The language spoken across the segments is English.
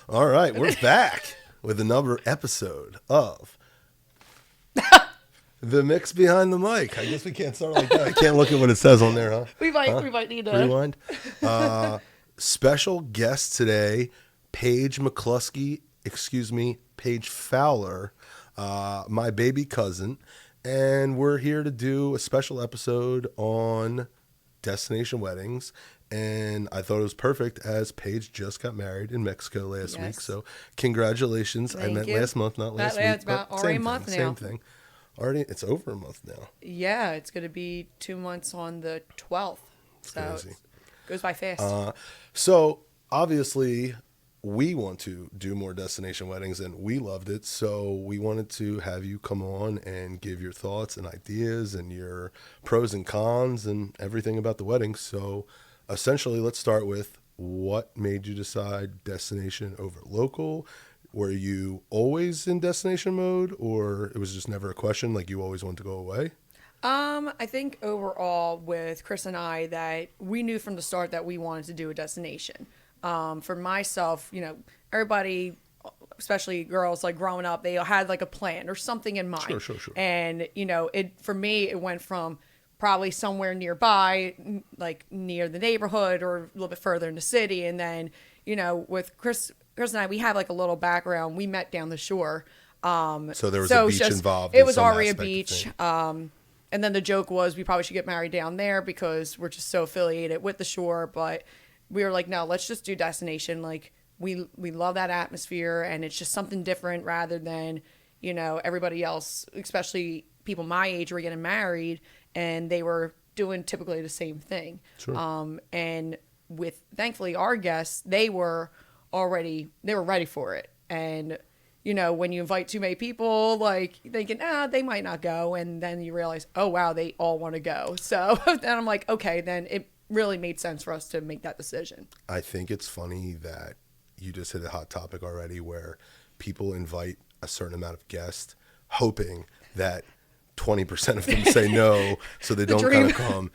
All right, we're back with another episode of The Mix Behind the Mic. I guess we can't start like that. I can't look at what it says on there, huh? We might need to Rewind. Special guest today, Paige Paige Fowler, my baby cousin, and we're here to do a special episode on destination weddings. And I thought it was perfect as Paige just got married in Mexico last week. So congratulations. Thank I meant you. last month, not last week. It's about already a month now. Same thing. Already, it's over a month now. Yeah, it's going to be 2 months on the 12th. It's crazy. It goes by fast. So obviously we want to do more destination weddings and we loved it. So we wanted to have you come on and give your thoughts and ideas and your pros and cons and everything about the wedding. So essentially, let's start with what made you decide destination over local? Were you always in destination mode, or it was just never a question, like you always wanted to go away? I think overall with Chris and I that we knew from the start that we wanted to do a destination. For myself, everybody, especially girls, like growing up, they had like a plan or something in mind. Sure. And, for me, it went from probably somewhere nearby, like near the neighborhood or a little bit further in the city. And then, with Chris and I, we have like a little background. We met down the shore. So there was a beach involved. It was already a beach. And then the joke was we probably should get married down there because we're just so affiliated with the shore. But we were like, no, let's just do destination. Like we love that atmosphere, and it's just something different rather than, everybody else, especially people my age were getting married and they were doing typically the same thing. Sure. And with thankfully our guests, they were ready for it. And when you invite too many people, like thinking, they might not go. And then you realize, oh, wow, they all want to go. So then I'm like, okay, then it really made sense for us to make that decision. I think it's funny that you just hit a hot topic already where people invite a certain amount of guests hoping that 20% of them say no, so they don't kind of come.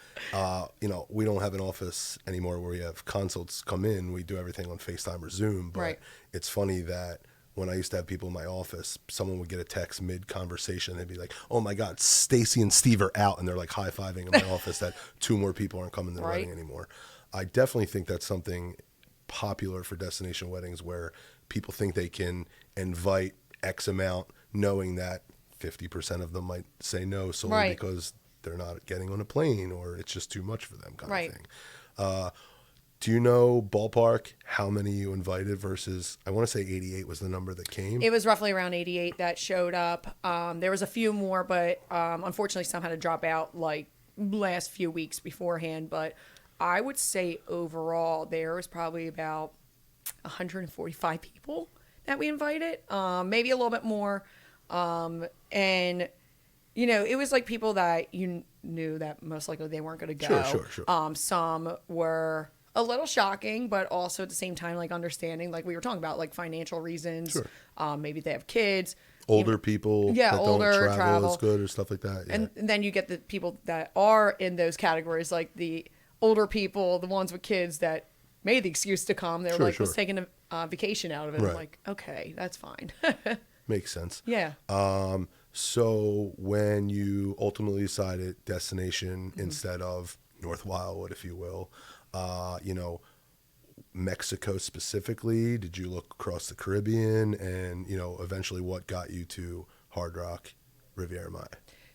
We don't have an office anymore where we have consults come in. We do everything on FaceTime or Zoom. But right. It's funny that when I used to have people in my office, someone would get a text mid-conversation. They'd be like, oh, my God, Stacy and Steve are out. And they're like high-fiving in my office that 2 more people aren't coming to the wedding anymore. I definitely think that's something popular for destination weddings where people think they can invite X amount knowing that 50% of them might say no solely because they're not getting on a plane or it's just too much for them kind of thing. Do you know ballpark how many you invited versus, I want to say 88 was the number that came? It was roughly around 88 that showed up. There was a few more, but unfortunately some had to drop out like last few weeks beforehand. But I would say overall there was probably about 145 people that we invited, maybe a little bit more. And it was like people that you knew that most likely they weren't going to go. Sure. Some were a little shocking, but also at the same time, like understanding, like we were talking about, like financial reasons. Sure. Maybe they have kids. Older people that older, don't travel as good or stuff like that. Yeah. And then you get the people that are in those categories, like the older people, the ones with kids that made the excuse to come. They were let's take a vacation out of it. Right. I'm like, okay, that's fine. Makes sense. Yeah. So when you ultimately decided destination instead of North Wildwood, if you will, Mexico specifically, did you look across the Caribbean and, eventually what got you to Hard Rock, Riviera Maya?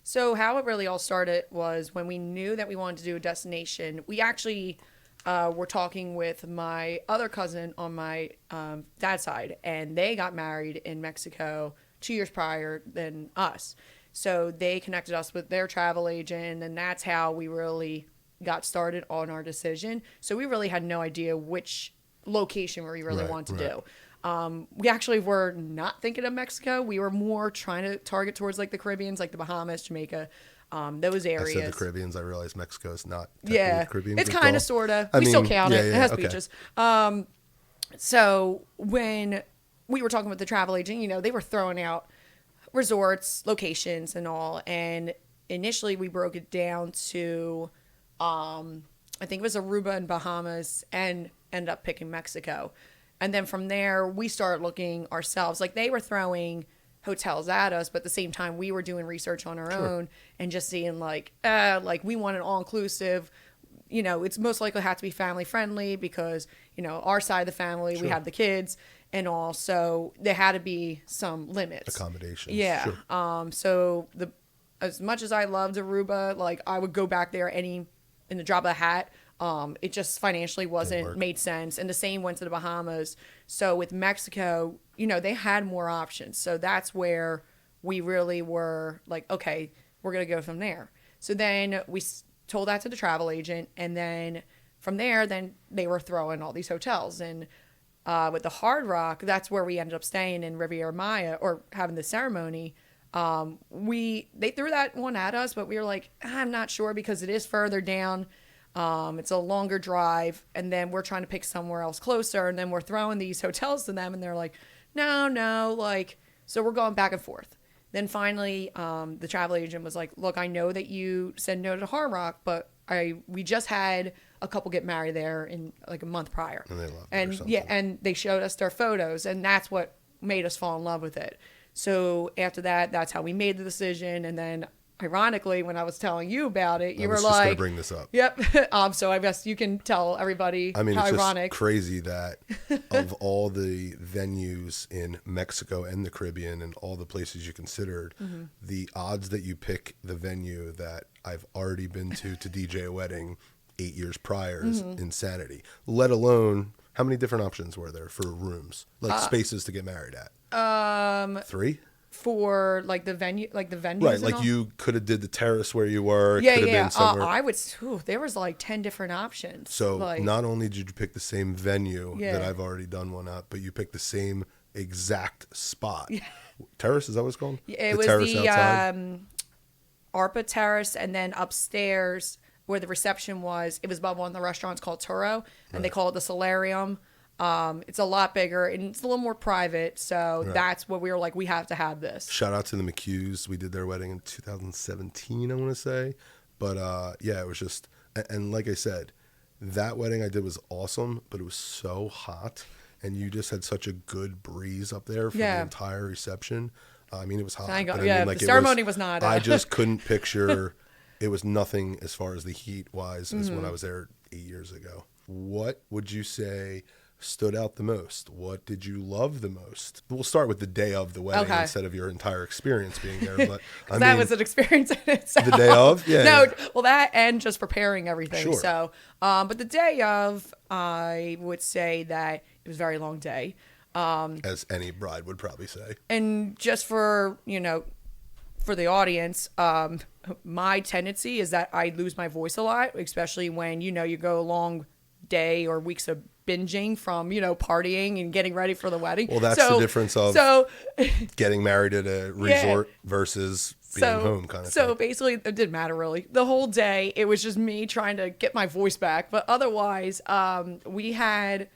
So how it really all started was when we knew that we wanted to do a destination, we actually were talking with my other cousin on my dad's side, and they got married in Mexico 2 years prior than us. So they connected us with their travel agent, and that's how we really got started on our decision. So we really had no idea which location we really wanted to do. We actually were not thinking of Mexico. We were more trying to target towards like the Caribbeans, like the Bahamas, Jamaica, those areas. I said the Caribbeans. I realized Mexico is not the Caribbean. It's kind of, sort of. We still count it. It has beaches. So when we were talking with the travel agent, they were throwing out resorts, locations, and all. And initially we broke it down to, I think it was Aruba and Bahamas, and ended up picking Mexico. And then from there, we started looking ourselves. Like they were throwing hotels at us, but at the same time, we were doing research on our own and just seeing like we want an all-inclusive. You know, it's most likely have to be family friendly because, you know, our side of the family, we have the kids and all. So there had to be some limits. Accommodations. Yeah. Sure. So as much as I loved Aruba, like I would go back there in the drop of a hat. It just financially wasn't made sense. And the same went to the Bahamas. So with Mexico, you know, they had more options. So that's where we really were like, okay, we're going to go from there. So then we told that to the travel agent. And then from there, then they were throwing all these hotels. And with the Hard Rock, that's where we ended up staying in Riviera Maya or having the ceremony. They threw that one at us, but we were like, I'm not sure because it is further down. It's a longer drive, and then we're trying to pick somewhere else closer, and then we're throwing these hotels to them, and they're like, no, like, so we're going back and forth. Then finally, the travel agent was like, look, I know that you said no to Hard Rock, but we just had a couple get married there in like a month prior. And they loved it and or something. yeah, and they showed us their photos, and that's what made us fall in love with it. So after that, that's how we made the decision, and then ironically, when I was telling you about it, you were just like, gonna bring this up. Yep. So I guess you can tell everybody I mean, how it's ironic. just crazy that of all the venues in Mexico and the Caribbean and all the places you considered, the odds that you pick the venue that I've already been to DJ a wedding 8 years prior is insanity. Let alone, how many different options were there for rooms, like spaces to get married at? 3? For like the venues, Right, and like all? you could have did the terrace where you were. It Yeah, could have yeah. been somewhere. There was like 10 different options. So like, not only did you pick the same venue Yeah. that I've already done one at, but you picked the same exact spot. Yeah. Terrace, is that what it's called? it was the ARPA terrace, and then upstairs where the reception was, it was above one of the restaurants called Turo, and they call it the Solarium. It's a lot bigger and it's a little more private. So that's what we were like, we have to have this. Shout out to the McHughes. We did their wedding in 2017, I want to say. But yeah, it was just, and like I said, that wedding I did was awesome, but it was so hot. And you just had such a good breeze up there for the entire reception. I mean, it was hot. Thank God. But Yeah, I mean, like, the ceremony was not. I just couldn't picture, it was nothing as far as the heat wise as when I was there 8 years ago. What would you say stood out the most? What did you love the most? We'll start with the day of the wedding instead of your entire experience being there. But I that mean, was an experience in itself. the day of, yeah. No, well, that and just preparing everything. Sure. So, but the day of, I would say that it was a very long day. As any bride would probably say. And just for, for the audience, my tendency is that I lose my voice a lot, especially when, you go a long day or weeks of binging from, partying and getting ready for the wedding. Well, that's the difference of getting married at a resort versus being home kind of thing. So basically, it didn't matter really. The whole day, it was just me trying to get my voice back. But otherwise, we had,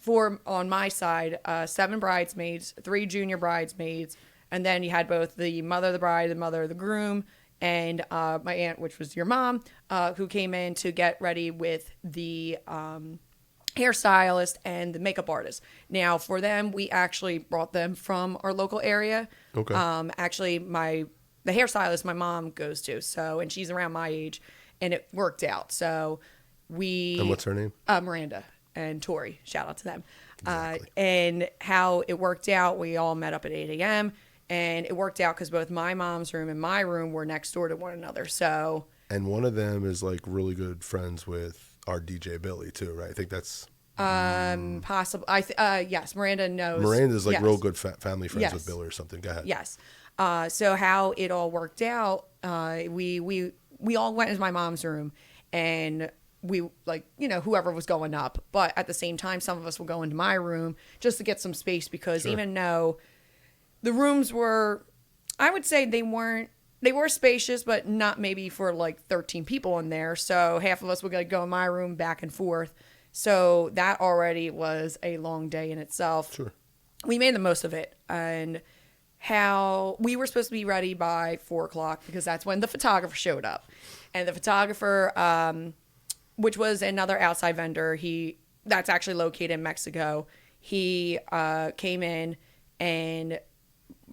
on my side, 7 bridesmaids, 3 junior bridesmaids, and then you had both the mother of the bride, the mother of the groom, and my aunt, which was your mom, who came in to get ready with the hairstylist and the makeup artist. Now, for them, we actually brought them from our local area. Okay. Actually, the hairstylist my mom goes to, and she's around my age, and it worked out. So And what's her name? Miranda and Tori. Shout out to them. Exactly. And how it worked out, we all met up at 8 a.m., and it worked out because both my mom's room and my room were next door to one another. So. And one of them is like really good friends with our DJ Billy too, right? I think that's possible. Yes, Miranda knows. Miranda's like yes. real good family friends Yes. with Billy or something. Go ahead. Yes. So how it all worked out, we all went into my mom's room, and we whoever was going up, but at the same time, some of us would go into my room just to get some space because even though the rooms were, I would say they were spacious, but not maybe for like 13 people in there. So half of us would go in my room back and forth. So that already was a long day in itself. Sure. We made the most of it. And how we were supposed to be ready by 4:00 because that's when the photographer showed up. And the photographer, which was another outside vendor, that's actually located in Mexico. he came in and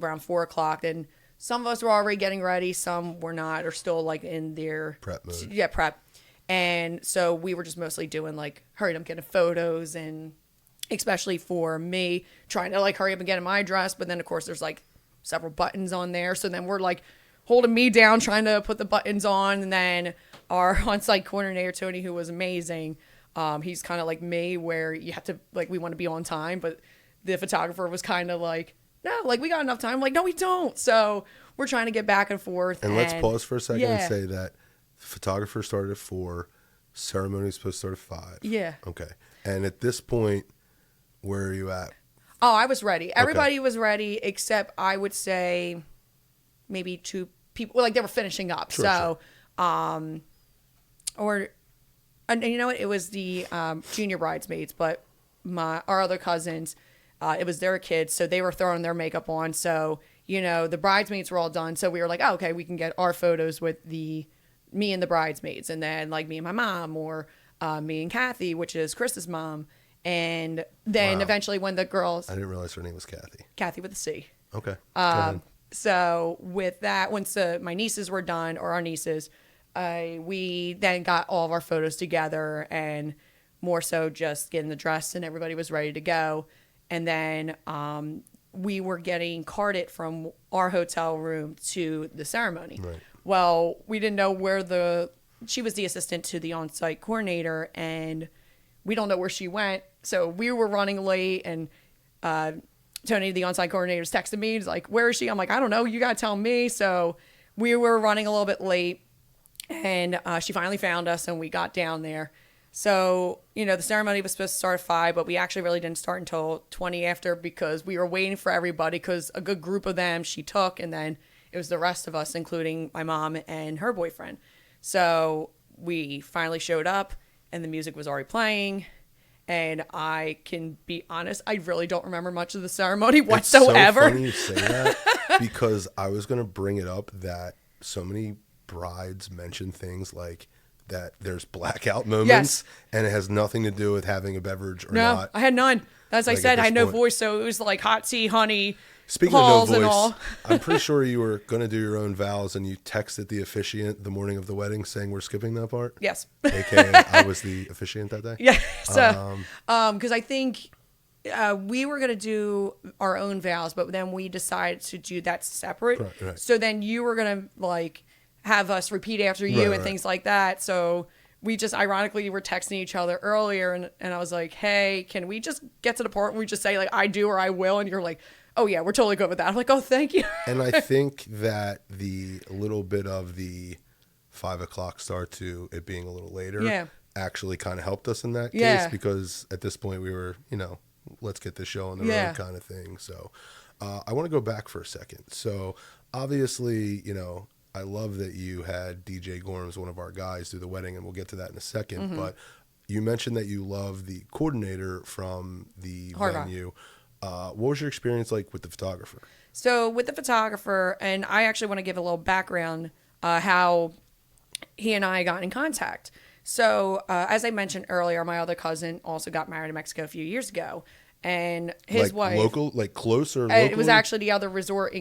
around 4 o'clock, and some of us were already getting ready, some were not, or still like in their Prep mode. Yeah, prep. And so we were just mostly doing like hurry up getting photos, and especially for me trying to like hurry up and get in my dress. But then of course there's like several buttons on there. So then we're like holding me down, trying to put the buttons on. And then our on-site coordinator, Tony, who was amazing. He's kind of like me, where you have to like, we want to be on time, but the photographer was kind of like, no, like we got enough time. I'm like, no, we don't. So we're trying to get back and forth. And let's pause for a second yeah. and say that the photographer started at 4, ceremony was supposed to start at 5. Yeah. Okay. And at this point, where are you at? Oh, I was ready. Everybody was ready, except I would say maybe 2 people. Well, like they were finishing up. Sure. And you know what? It was the junior bridesmaids, but our other cousins, it was their kids, so they were throwing their makeup on. So, you know, the bridesmaids were all done. So we were like, oh, okay, we can get our photos with me and the bridesmaids, and then like me and my mom, or me and Kathy, which is Chris's mom. And then eventually when the girls... I didn't realize her name was Kathy with a C. Okay. So with that, once my nieces were done, or our nieces, we then got all of our photos together, and more so just getting the dress, and everybody was ready to go. And then we were getting carted from our hotel room to the ceremony. Right. Well, we didn't know where she was the assistant to the on-site coordinator, and we don't know where she went. So we were running late, and Tony, the on-site coordinator, texted me. He's like, where is she? I'm like, I don't know. You got to tell me. So we were running a little bit late, and she finally found us, and we got down there. So, you know, the ceremony was supposed to start at 5, but we actually really didn't start until 20 after, because we were waiting for everybody, because a good group of them she took, and then it was the rest of us, including my mom and her boyfriend. So we finally showed up, and the music was already playing. And I can be honest, I really don't remember much of the ceremony whatsoever. It's so funny you say that, because I was going to bring it up that so many brides mention things like that there's blackout moments, and it has nothing to do with having a beverage or not. No, I had none. As like I said, I had no voice, so it was like hot tea, honey, Speaking of no and voice, all. I'm pretty sure you were going to do your own vows, and you texted the officiant the morning of the wedding saying we're skipping that part? Yes. AKA I was the officiant that day? Yeah. So, because I think we were going to do our own vows, but then we decided to do that separate. Right. So then you were going to like have us repeat after you and things like that. So we just ironically were texting each other earlier, and I was like, hey, can we just get to the part where we just say like I do or I will, and you're like, oh yeah, we're totally good with that. I'm like, oh, thank you. And I think that the little bit of the 5 o'clock start to it being a little later actually kind of helped us in that case, because at this point we were, you know, let's get this show on the road kind of thing. So I want to go back for a second. So obviously, you know, I love that you had DJ Gorms, one of our guys, do the wedding, and we'll get to that in a second. Mm-hmm. But you mentioned that you love the coordinator from the venue. What was your experience like with the photographer? So with the photographer, and I actually want to give a little background how he and I got in contact. So as I mentioned earlier, my other cousin also got married in Mexico a few years ago. And his wife... Local, like closer locally? It was actually the other resort.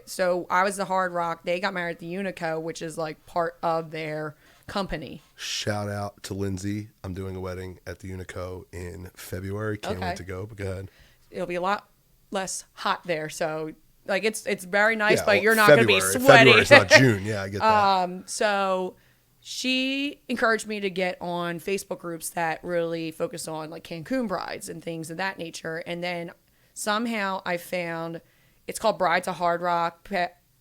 So I was the Hard Rock. They got married at the Unico, which is like part of their company. Shout out to Lindsay. I'm doing a wedding at the Unico in February. Can't wait to go, but go ahead. It'll be a lot less hot there. So like it's very nice, but you're not going to be sweaty. February's not June. Yeah, I get that. So she encouraged me to get on Facebook groups that really focus on like Cancun brides and things of that nature. And then somehow I found it's called Brides of Hard Rock,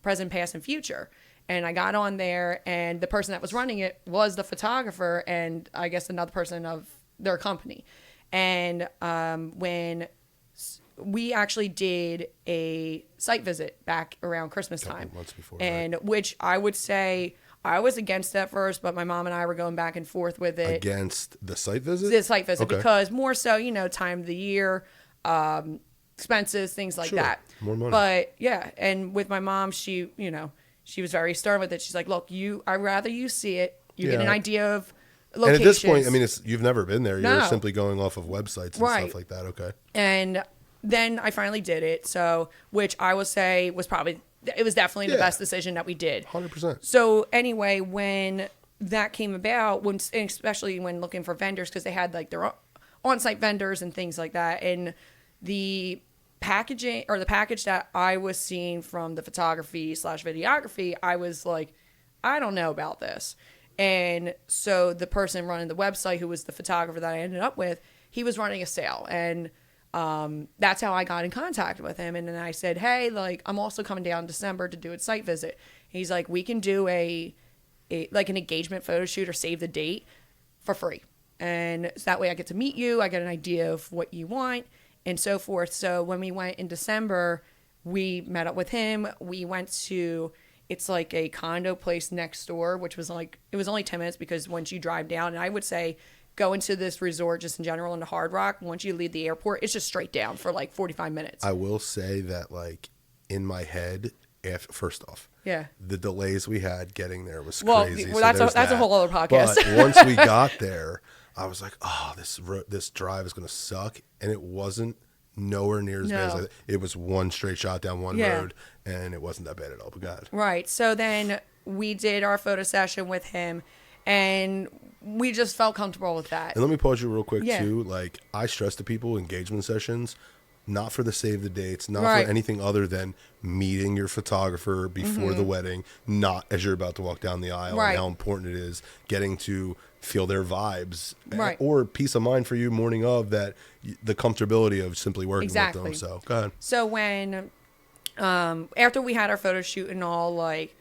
Present, Past, and Future. And I got on there, and the person that was running it was the photographer and I guess another person of their company. And when we actually did a site visit back around Christmas time, months before, and which I would say I was against at first, but my mom and I were going back and forth with it. Against the site visit? The site visit, because more so, you know, time of the year, expenses, things like that. More money. But yeah, and with my mom, she, you know, she was very stern with it. She's like, look, I'd rather you see it. You get an idea of locations. And at this point, I mean, you've never been there. You're No. simply going off of websites and stuff like that. Okay. And then I finally did it. So, which I will say was definitely the best decision that we did. 100%. So anyway, when that came about, especially when looking for vendors, because they had like their on-site vendors and things like that, and the packaging or the package that I was seeing from the photography / videography, I was like, I don't know about this. And so the person running the website, who was the photographer that I ended up with, he was running a sale, and that's how I got in contact with him. And then I said, hey, like, I'm also coming down in December to do a site visit. He's like, we can do like an engagement photo shoot or save the date for free. And so that way I get to meet you. I get an idea of what you want and so forth. So when we went in December, we met up with him. We went to, it's like a condo place next door, which was like, it was only 10 minutes because once you drive down, and I would say go into this resort just in general into Hard Rock, once you leave the airport, it's just straight down for like 45 minutes. I will say that, like, in my head, first off, the delays we had getting there was crazy. Well, so that's a whole other podcast. But once we got there, I was like, oh, this drive is going to suck. And it wasn't nowhere near as bad as it was. One straight shot down one road, and it wasn't that bad at all. But God. Right. So then we did our photo session with him, and we just felt comfortable with that. And let me pause you real quick, too. Like, I stress to people, engagement sessions, not for the save the dates, not for anything other than meeting your photographer before the wedding, not as you're about to walk down the aisle, and how important it is getting to feel their vibes, or peace of mind for you morning of, that the comfortability of simply working with them. So go ahead. So when after we had our photo shoot and all, like,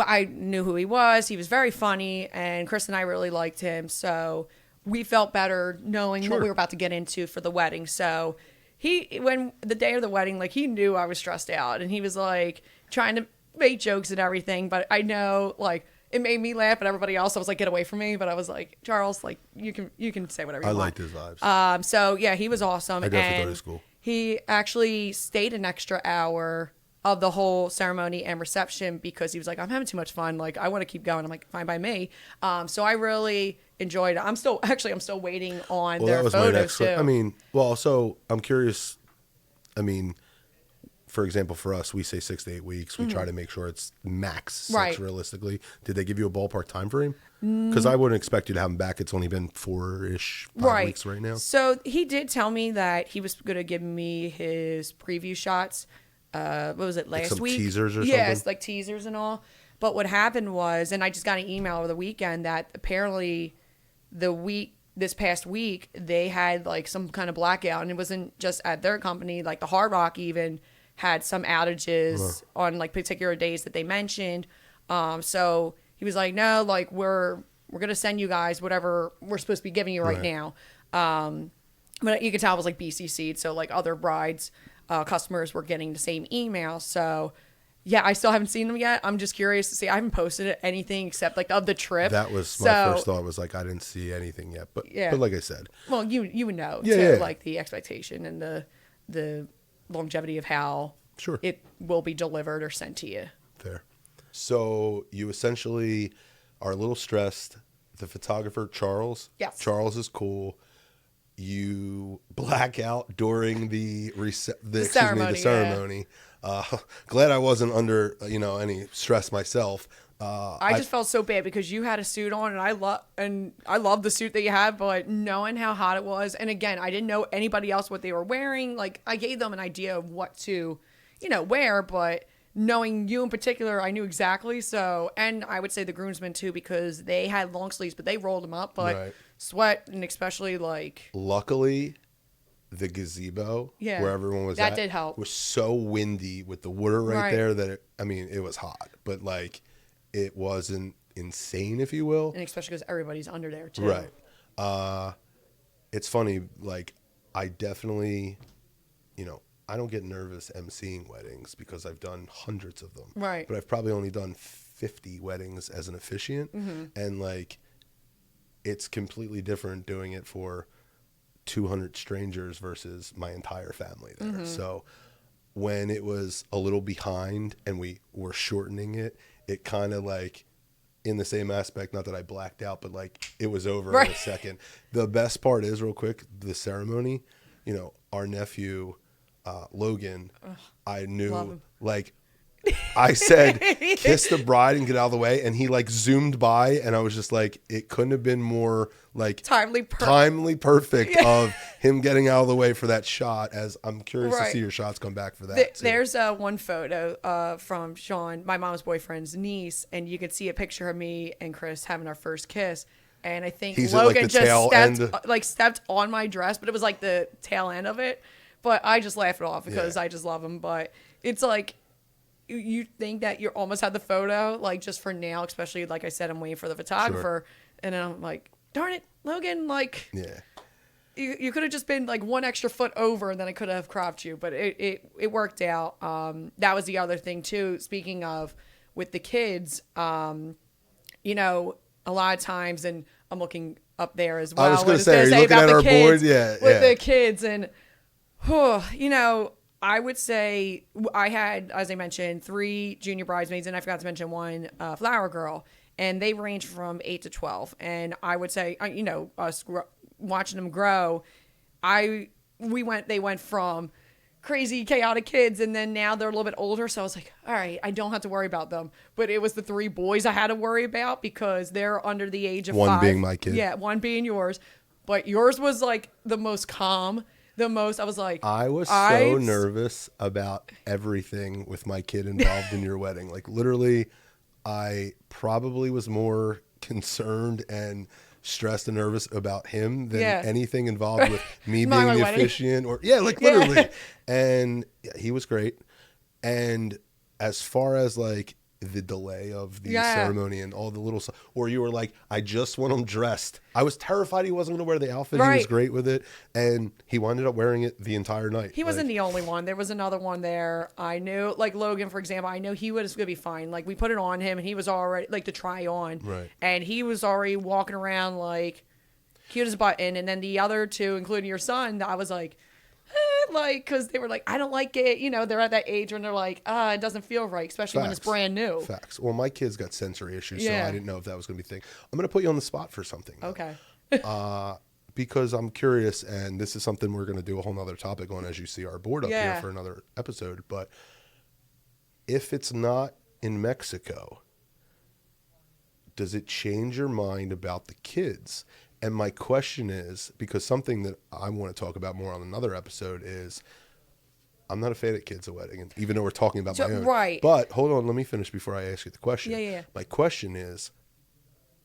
I knew who he was. He was very funny, and Chris and I really liked him. So we felt better knowing what we were about to get into for the wedding. So when the day of the wedding, like, he knew I was stressed out, and he was like trying to make jokes and everything. But I know, like, it made me laugh, but everybody else, I was like, get away from me. But I was like, Charles, like, you can say whatever you want. I liked his vibes. So yeah, he was awesome. I definitely thought he was cool. He actually stayed an extra hour of the whole ceremony and reception because he was like, I'm having too much fun. Like, I want to keep going. I'm like, fine by me. So I really enjoyed it. I'm still waiting on their photos too. I mean, well, so I'm curious. I mean, for example, for us, we say 6 to 8 weeks. We try to make sure it's max 6 realistically. Did they give you a ballpark time frame? Because I wouldn't expect you to have him back. It's only been 4-ish, 5 weeks right now. So he did tell me that he was going to give me his preview shots. What was it, last some week? Teasers or something? Yes, like teasers and all. But what happened was, and I just got an email over the weekend that apparently this past week, they had like some kind of blackout, and it wasn't just at their company, like the Hard Rock even had some outages on like particular days that they mentioned. So he was like, no, like we're going to send you guys whatever we're supposed to be giving you right now. But you could tell it was like BCC'd, so like other brides, customers were getting the same email. So yeah, I still haven't seen them yet. I'm just curious to see. I haven't posted anything except like of the trip. That was my first thought, was like, I didn't see anything yet. But like I said. Well, you would know too, like the expectation and the longevity of how it will be delivered or sent to you. Fair. So you essentially are a little stressed. The photographer, Charles. Yes. Charles is cool. You black out during the ceremony. Glad I wasn't under any stress myself. I just felt so bad because you had a suit on, and I love the suit that you had, but knowing how hot it was, and again, I didn't know anybody else what they were wearing. Like, I gave them an idea of what to, wear, but knowing you in particular, I knew exactly. So, and I would say the groomsmen too, because they had long sleeves, but they rolled them up, but sweat, and especially like. Luckily, the gazebo where everyone was that did help. Was so windy with the water right there that it was hot, but like. It wasn't insane, if you will. And especially because everybody's under there, too. Right. It's funny, like, I definitely, I don't get nervous emceeing weddings because I've done hundreds of them. Right. But I've probably only done 50 weddings as an officiant. Mm-hmm. And, like, it's completely different doing it for 200 strangers versus my entire family there. Mm-hmm. So when it was a little behind and we were shortening it, it kind of like in the same aspect, not that I blacked out, but like it was over Right. in a second. The best part is, real quick, the ceremony, you know, our nephew, Logan, I love knew, him. like, I said, kiss the bride and get out of the way. And he like zoomed by, and I was just like, it couldn't have been more like timely perfect of him getting out of the way for that shot. As I'm curious to see your shots come back for that. There's one photo from Sean, my mom's boyfriend's niece, and you could see a picture of me and Chris having our first kiss. And I think He's Logan at, like, the tail just stepped on my dress, but it was like the tail end of it. But I just laughed it off because I just love him. But it's like, you think that you almost had the photo, like, just for now, especially, like I said, I'm waiting for the photographer. Sure. And then I'm like, darn it, Logan, like, you could have just been like one extra foot over, and then I could have cropped you. But it worked out. That was the other thing, too. Speaking of with the kids, you know, a lot of times, and I'm looking up there as well. I was going to say, are you looking at our board? With the kids, and, you know, I would say I had, as I mentioned, 3 junior bridesmaids, and I forgot to mention 1 flower girl, and they range from 8 to 12. And I would say, you know, us watching them grow, they went from crazy, chaotic kids, and then now they're a little bit older. So I was like, all right, I don't have to worry about them. But it was the 3 boys I had to worry about because they're under the age of 5. One being my kid. Yeah, 1 being yours. But yours was like the most calm. I was like, I was so nervous about everything with my kid involved in your wedding. Like, literally, I probably was more concerned and stressed and nervous about him than anything involved with me being the officiant or literally. And he was great. And as far as like the delay of the ceremony and all the little stuff, or you were like, I just want him dressed. I was terrified he wasn't going to wear the outfit. He was great with it, and he wound up wearing it the entire night. He wasn't the only one. There was another one there. I knew, like Logan, for example, I know he was going to be fine. Like, we put it on him, and he was already, like, to try on. Right. And he was already walking around, like, cute as a button. And then the other 2, including your son, I was like, like, because they were like, I don't like it. You know, they're at that age when they're like, it doesn't feel right, especially when it's brand new. Facts. Well, my kid's got sensory issues, so I didn't know if that was going to be a thing. I'm going to put you on the spot for something. Okay. Because I'm curious, and this is something we're going to do a whole nother topic on as you see our board up here for another episode. But if it's not in Mexico, does it change your mind about the kids? And my question is, because something that I want to talk about more on another episode is, I'm not a fan of kids at wedding, even though we're talking about my own. Right. But hold on, let me finish before I ask you the question. Yeah. My question is,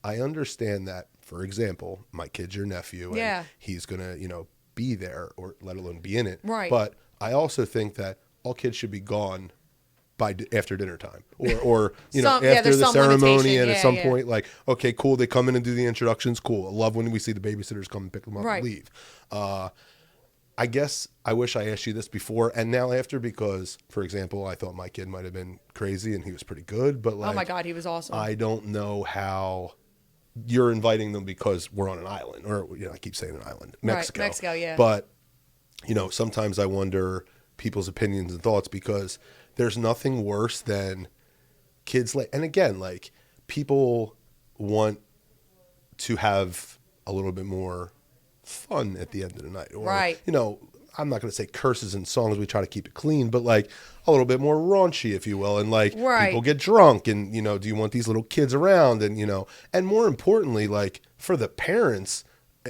I understand that, for example, my kid's your nephew, and he's going to, you know, be there, or let alone be in it. Right. But I also think that all kids should be gone by after dinner time, or you know, after the ceremony, and at some point, like, okay, cool, they come in and do the introductions, cool. I love when we see the babysitters come and pick them up and leave. I guess I wish I asked you this before and now after, because, for example, I thought my kid might have been crazy and he was pretty good, but like, oh my God, he was awesome. I don't know how you're inviting them because we're on an island, or, you know, I keep saying an island, Mexico. Right, Mexico, yeah. But, you know, sometimes I wonder people's opinions and thoughts, because there's nothing worse than kids and again, like, people want to have a little bit more fun at the end of the night, or you know, I'm not going to say curses and songs, we try to keep it clean, but like a little bit more raunchy, if you will, and like people get drunk, and, you know, do you want these little kids around, and, you know, and more importantly, like, for the parents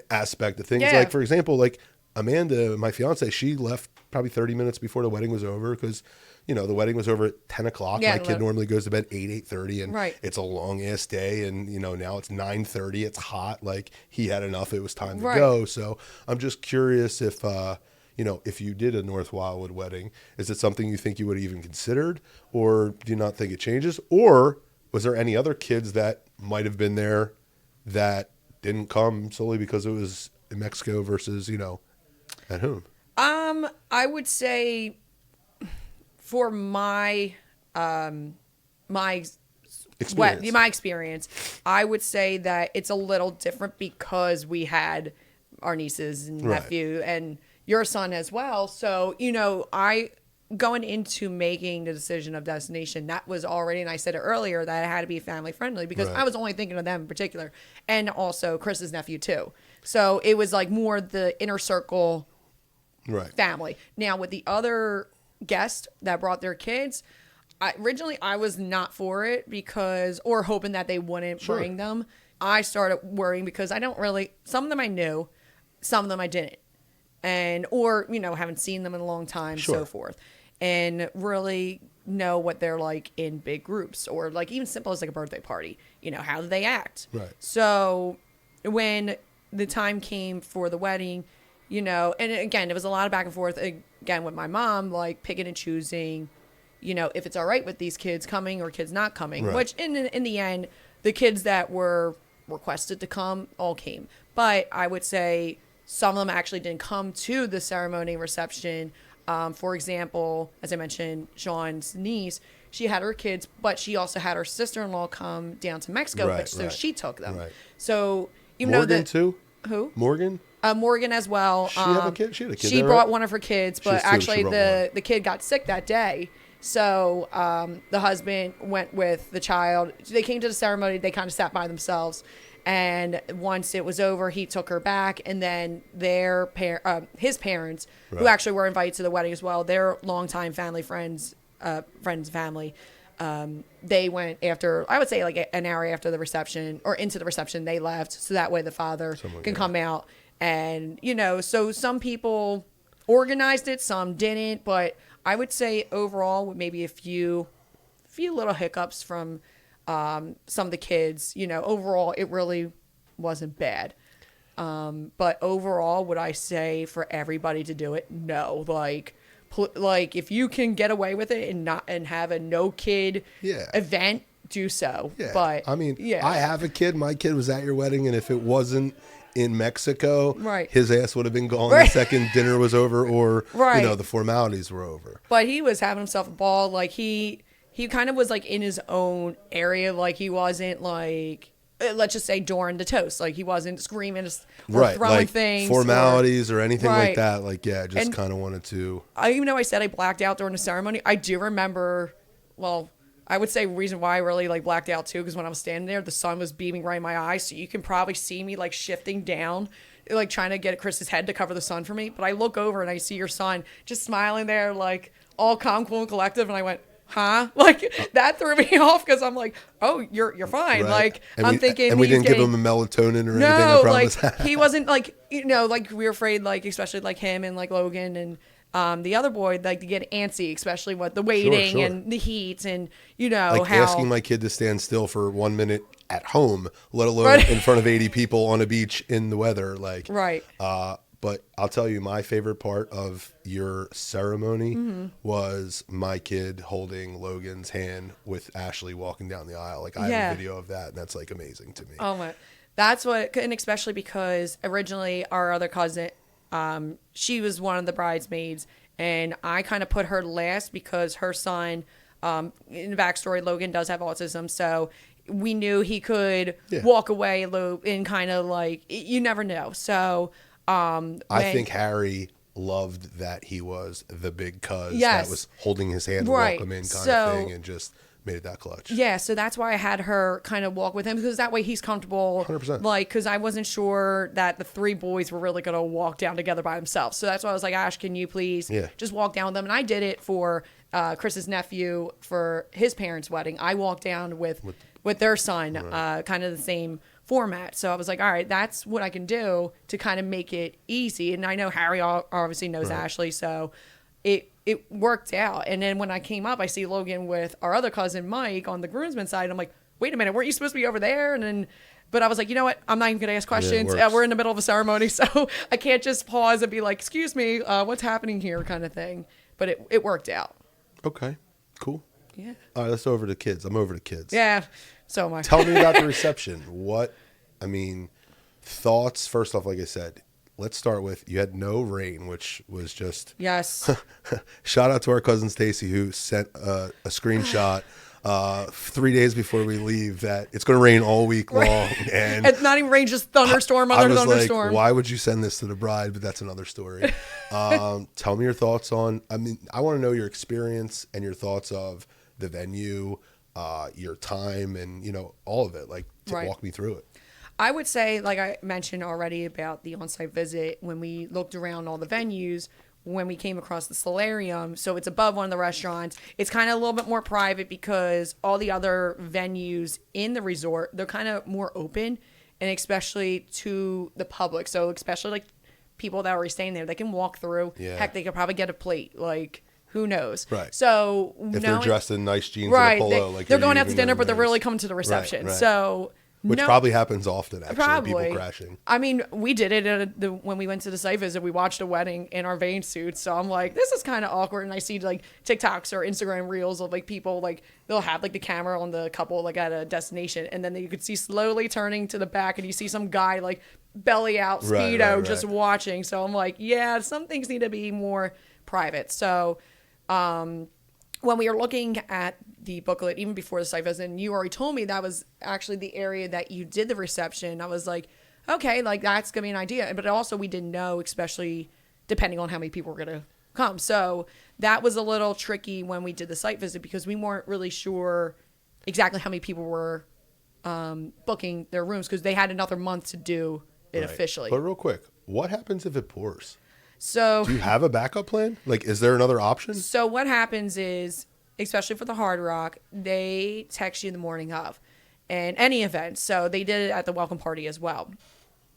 aspect of things, like, for example, like Amanda, my fiance, she left probably 30 minutes before the wedding was over, because, you know, the wedding was over at 10 o'clock. My kid normally goes to bed 8:30, and it's a long ass day. And, you know, now it's 9:30. It's hot. Like, he had enough. It was time to go. So I'm just curious if, you know, if you did a North Wildwood wedding, is it something you think you would have even considered, or do you not think it changes? Or was there any other kids that might have been there that didn't come solely because it was in Mexico versus, you know, at home? I would say, for my experience, I would say that it's a little different because we had our nieces and nephew and your son as well. So, you know, going into making the decision of destination, that was already, and I said it earlier, that it had to be family friendly because Right. I was only thinking of them in particular, and also Chris's nephew too. So it was like more the inner circle Right. family. Now with the other guests that brought their kids, originally I was not for it because, or hoping that they wouldn't Sure. bring them. I started worrying because I don't really, some of them I knew, some of them I didn't. And, or, haven't seen them in a long time, Sure. so forth. And really know what they're like in big groups or like even simple as like a birthday party. How do they act? Right. So when the time came for the wedding, and again, it was a lot of back and forth again with my mom, like picking and choosing, if it's all right with these kids coming or kids not coming, Right. which in the end, the kids that were requested to come all came. But I would say some of them actually didn't come to the ceremony and reception. For example, as I mentioned, Sean's niece, she had her kids, but she also had her sister-in-law come down to Mexico, Right, so right. she took them. Right. So even Morgan though that too? who? Morgan? Morgan as well. She had a kid? She had a kid She there, brought right? one of her kids, She but has two. actually She brought one. the kid got sick that day. So the husband went with the child. They came to the ceremony. They kind of sat by themselves. And once it was over, he took her back. And then his parents, who Right. actually were invited to the wedding as well, their longtime family friends, family, they went after, I would say like an hour after the reception or into the reception, they left. So that way the father can come out. And, so some people organized it, some didn't. But I would say overall, with maybe a few little hiccups from some of the kids, overall, it really wasn't bad. But overall, would I say for everybody to do it? No. Like if you can get away with it and have a no kid event, do so. Yeah. But I mean, yeah. I have a kid. My kid was at your wedding, and if it wasn't in Mexico, Right. his ass would have been gone Right. the second dinner was over or, Right. the formalities were over. But he was having himself a ball. Like he kind of was like in his own area. Like he wasn't like, let's just say during the toast. Like he wasn't screaming or Right. throwing Like things. formalities or anything like Right. that. Like, yeah, just And- kind of wanted to. Even though I said I blacked out during the ceremony, I do remember, well, I would say reason why I really like blacked out too, because when I was standing there, the sun was beaming right in my eyes. So you can probably see me like shifting down, like trying to get Chris's head to cover the sun for me. But I look over and I see your son just smiling there, like all calm, cool, and collective. And I went, huh? Like that threw me off because I'm like, oh, you're fine. Right. Like And I'm thinking, and we he's didn't give getting- him a melatonin or anything. no, I promise. like he wasn't like like we were afraid, like especially like him and like Logan and the other boy, like to get antsy, especially with the waiting Sure. and the heat and Like how asking my kid to stand still for 1 minute at home, let alone Right. in front of 80 people on a beach in the weather. Like, right. But I'll tell you, my favorite part of your ceremony Mm-hmm. was my kid holding Logan's hand with Ashley walking down the aisle. Like, I Yeah. have a video of that, and that's like amazing to me. Oh my, that's what, and especially because originally our other cousin, she was one of the bridesmaids, and I kind of put her last because her son, in the backstory, Logan does have autism, so we knew he could Yeah. walk away and kind of like you never know. So I think Harry loved that he was the big cuz Yes. that was holding his hand to Right. walk him in kind So- of thing, and just made it that clutch. yeah, so that's why I had her kind of walk with him because that way he's comfortable. 100%. Like, because I wasn't sure that the three boys were really going to walk down together by themselves. So that's why I was like, Ash, can you please just walk down with them? And I did it for Chris's nephew for his parents' wedding. I walked down with their son, kind of the same format. So I was like, all right, that's what I can do to kind of make it easy. And I know Harry obviously knows Ashley, so it worked out. And then when I came up, I see Logan with our other cousin Mike on the groomsman side. I'm like, wait a minute, weren't you supposed to be over there? And then, but I was like, you know what? I'm not even gonna ask questions. works. We're in the middle of a ceremony, so I can't just pause and be like, excuse me, what's happening here, kind of thing. But it worked out. Okay, cool. Yeah. All right, let's go over to kids. I'm over to kids. Yeah. So much. Tell me about the reception. Thoughts, first off, like I said, let's start with, you had no rain, which was just, Yes. shout out to our cousin Stacy, who sent a screenshot 3 days before we leave that it's going to rain all week long. And it's not even rain, just thunderstorm I under was thunderstorm. like, why would you send this to the bride? But that's another story. Tell me your thoughts on, I want to know your experience and your thoughts of the venue, your time, and, all of it. Like, walk me through it. I would say, like I mentioned already about the on-site visit, when we looked around all the venues, when we came across the solarium, so it's above one of the restaurants. It's kind of a little bit more private because all the other venues in the resort, they're kind of more open, and especially to the public. So especially like people that are staying there, they can walk through. Yeah. Heck, they could probably get a plate. Like, who knows? Right. So if they're dressed in nice jeans right, and a polo, they're going out to dinner, but they're really coming to the reception. Right, right. So. Which probably happens often, actually, Probably. people crashing. I mean, we did it when we went to the site visit. We watched a wedding in our vein suits. So I'm like, this is kind of awkward. And I see like TikToks or Instagram reels of like people, like they'll have like the camera on the couple like at a destination. And then you could see slowly turning to the back and you see some guy like belly out, Speedo, just watching. So I'm like, yeah, some things need to be more private. So when we were looking at the booklet, even before the site visit, and you already told me that was actually the area that you did the reception, I was like, okay, like that's going to be an idea. But also we didn't know, especially depending on how many people were going to come. So that was a little tricky when we did the site visit because we weren't really sure exactly how many people were booking their rooms because they had another month to do it officially. But real quick, what happens if it pours? So do you have a backup plan? Like, is there another option? So what happens is, especially for the Hard Rock, they text you the morning of, and any event. So they did it at the welcome party as well,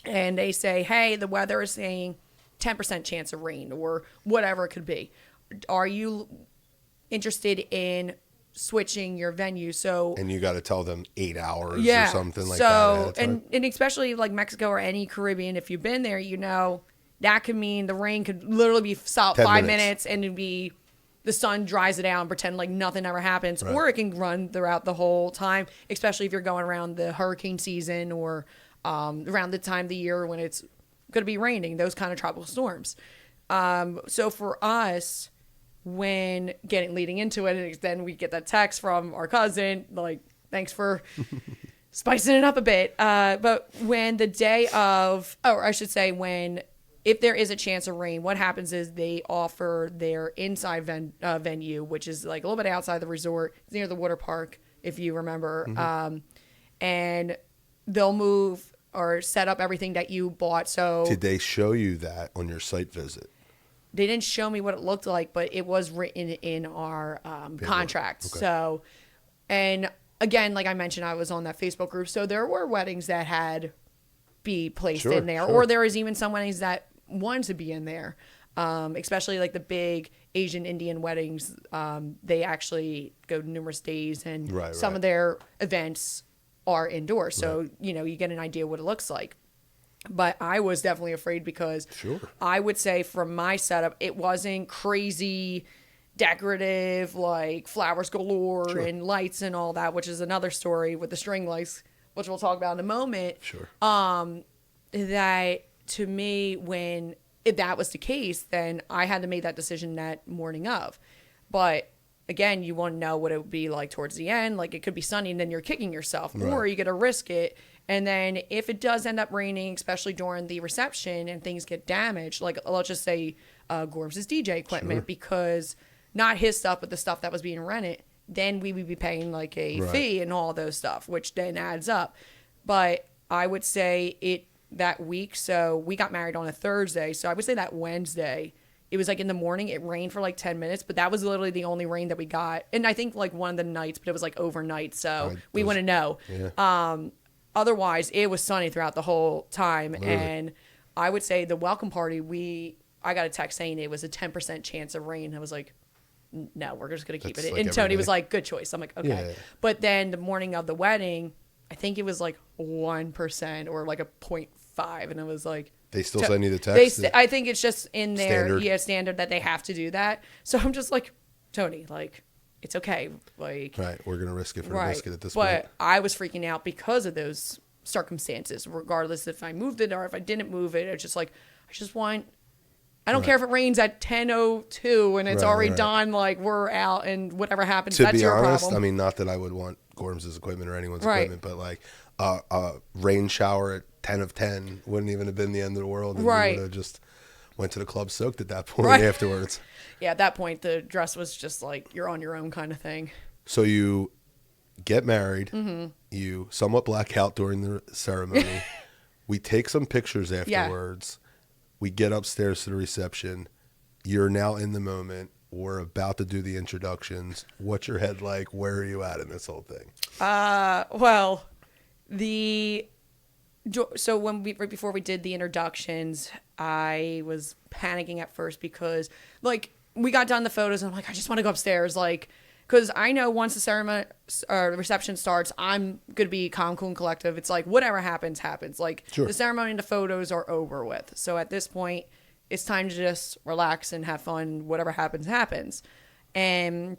and they say, "Hey, the weather is saying 10% chance of rain or whatever it could be. Are you interested in switching your venue?" So and you got to tell them 8 hours or something like that. So and especially like Mexico or any Caribbean, if you've been there, that could mean the rain could literally be stopped 5 minutes and it'd be the sun dries it out and pretend like nothing ever happens. Right. Or it can run throughout the whole time, especially if you're going around the hurricane season or around the time of the year when it's going to be raining, those kind of tropical storms. So for us, when leading into it, and then we get that text from our cousin, like, thanks for spicing it up a bit. But when the day of, or I should say if there is a chance of rain, what happens is they offer their inside venue, which is like a little bit outside the resort, near the water park, if you remember. Mm-hmm. And they'll move or set up everything that you bought. So did they show you that on your site visit? They didn't show me what it looked like, but it was written in our contract. Okay. So, and again, like I mentioned, I was on that Facebook group. So there were weddings that had be placed in there, or there was even some weddings that wanted to be in there, especially like the big Asian Indian weddings. They actually go numerous days, and some of their events are indoors. So, you get an idea what it looks like. But I was definitely afraid because I would say from my setup, it wasn't crazy decorative, like flowers galore and lights and all that, which is another story with the string lights, which we'll talk about in a moment. That to me, if that was the case, then I had to make that decision that morning of. But again, you want to know what it would be like towards the end. Like it could be sunny and then you're kicking yourself, or you got to risk it. And then if it does end up raining, especially during the reception and things get damaged, like let's just say Gorms' DJ equipment, because not his stuff, but the stuff that was being rented, then we would be paying like a fee and all those stuff, which then adds up. But I would say that week, so we got married on a Thursday. So I would say that Wednesday, it was like in the morning, it rained for like 10 minutes, but that was literally the only rain that we got. And I think like one of the nights, but it was like overnight. So we wouldn't know. Yeah. Otherwise, it was sunny throughout the whole time. Literally. And I would say the welcome party, I got a text saying it was a 10% chance of rain. I was like, no, we're just going to keep it. Like and Tony was like, good choice. I'm like, okay. Yeah. But then the morning of the wedding, I think it was like 1% or like a 0.5. And it was like, they still send you the text? I think it's just in their standard that they have to do that. So I'm just like, Tony, like, it's okay. Like, we're going to risk it for the biscuit at this point. But I was freaking out because of those circumstances, regardless if I moved it or if I didn't move it. It's just like, I I don't care if it rains at 10:02 and it's already right. done. Like, we're out, and whatever happens, To that's be your honest, problem. I mean, not that I would want Gorm's equipment or anyone's Right. equipment, but like a rain shower at 10 of 10 wouldn't even have been the end of the world. And Right. we would have just went to the club soaked at that point Right. afterwards. Yeah, at that point, the dress was just like, you're on your own kind of thing. So you get married, Mm-hmm. you somewhat black out during the ceremony. We take some pictures afterwards. We get upstairs to the reception. You're now in the moment. We're about to do the introductions. What's your head like? Where are you at in this whole thing? Well, so right before we did the introductions, I was panicking at first because, like, we got done the photos and I'm like, I just want to go upstairs, like, because I know once the ceremony reception starts, I'm gonna be calm, cool, and collective. It's like whatever happens, happens. Like, Sure. The ceremony and the photos are over with. So at this point, it's time to just relax and have fun. Whatever happens, happens. And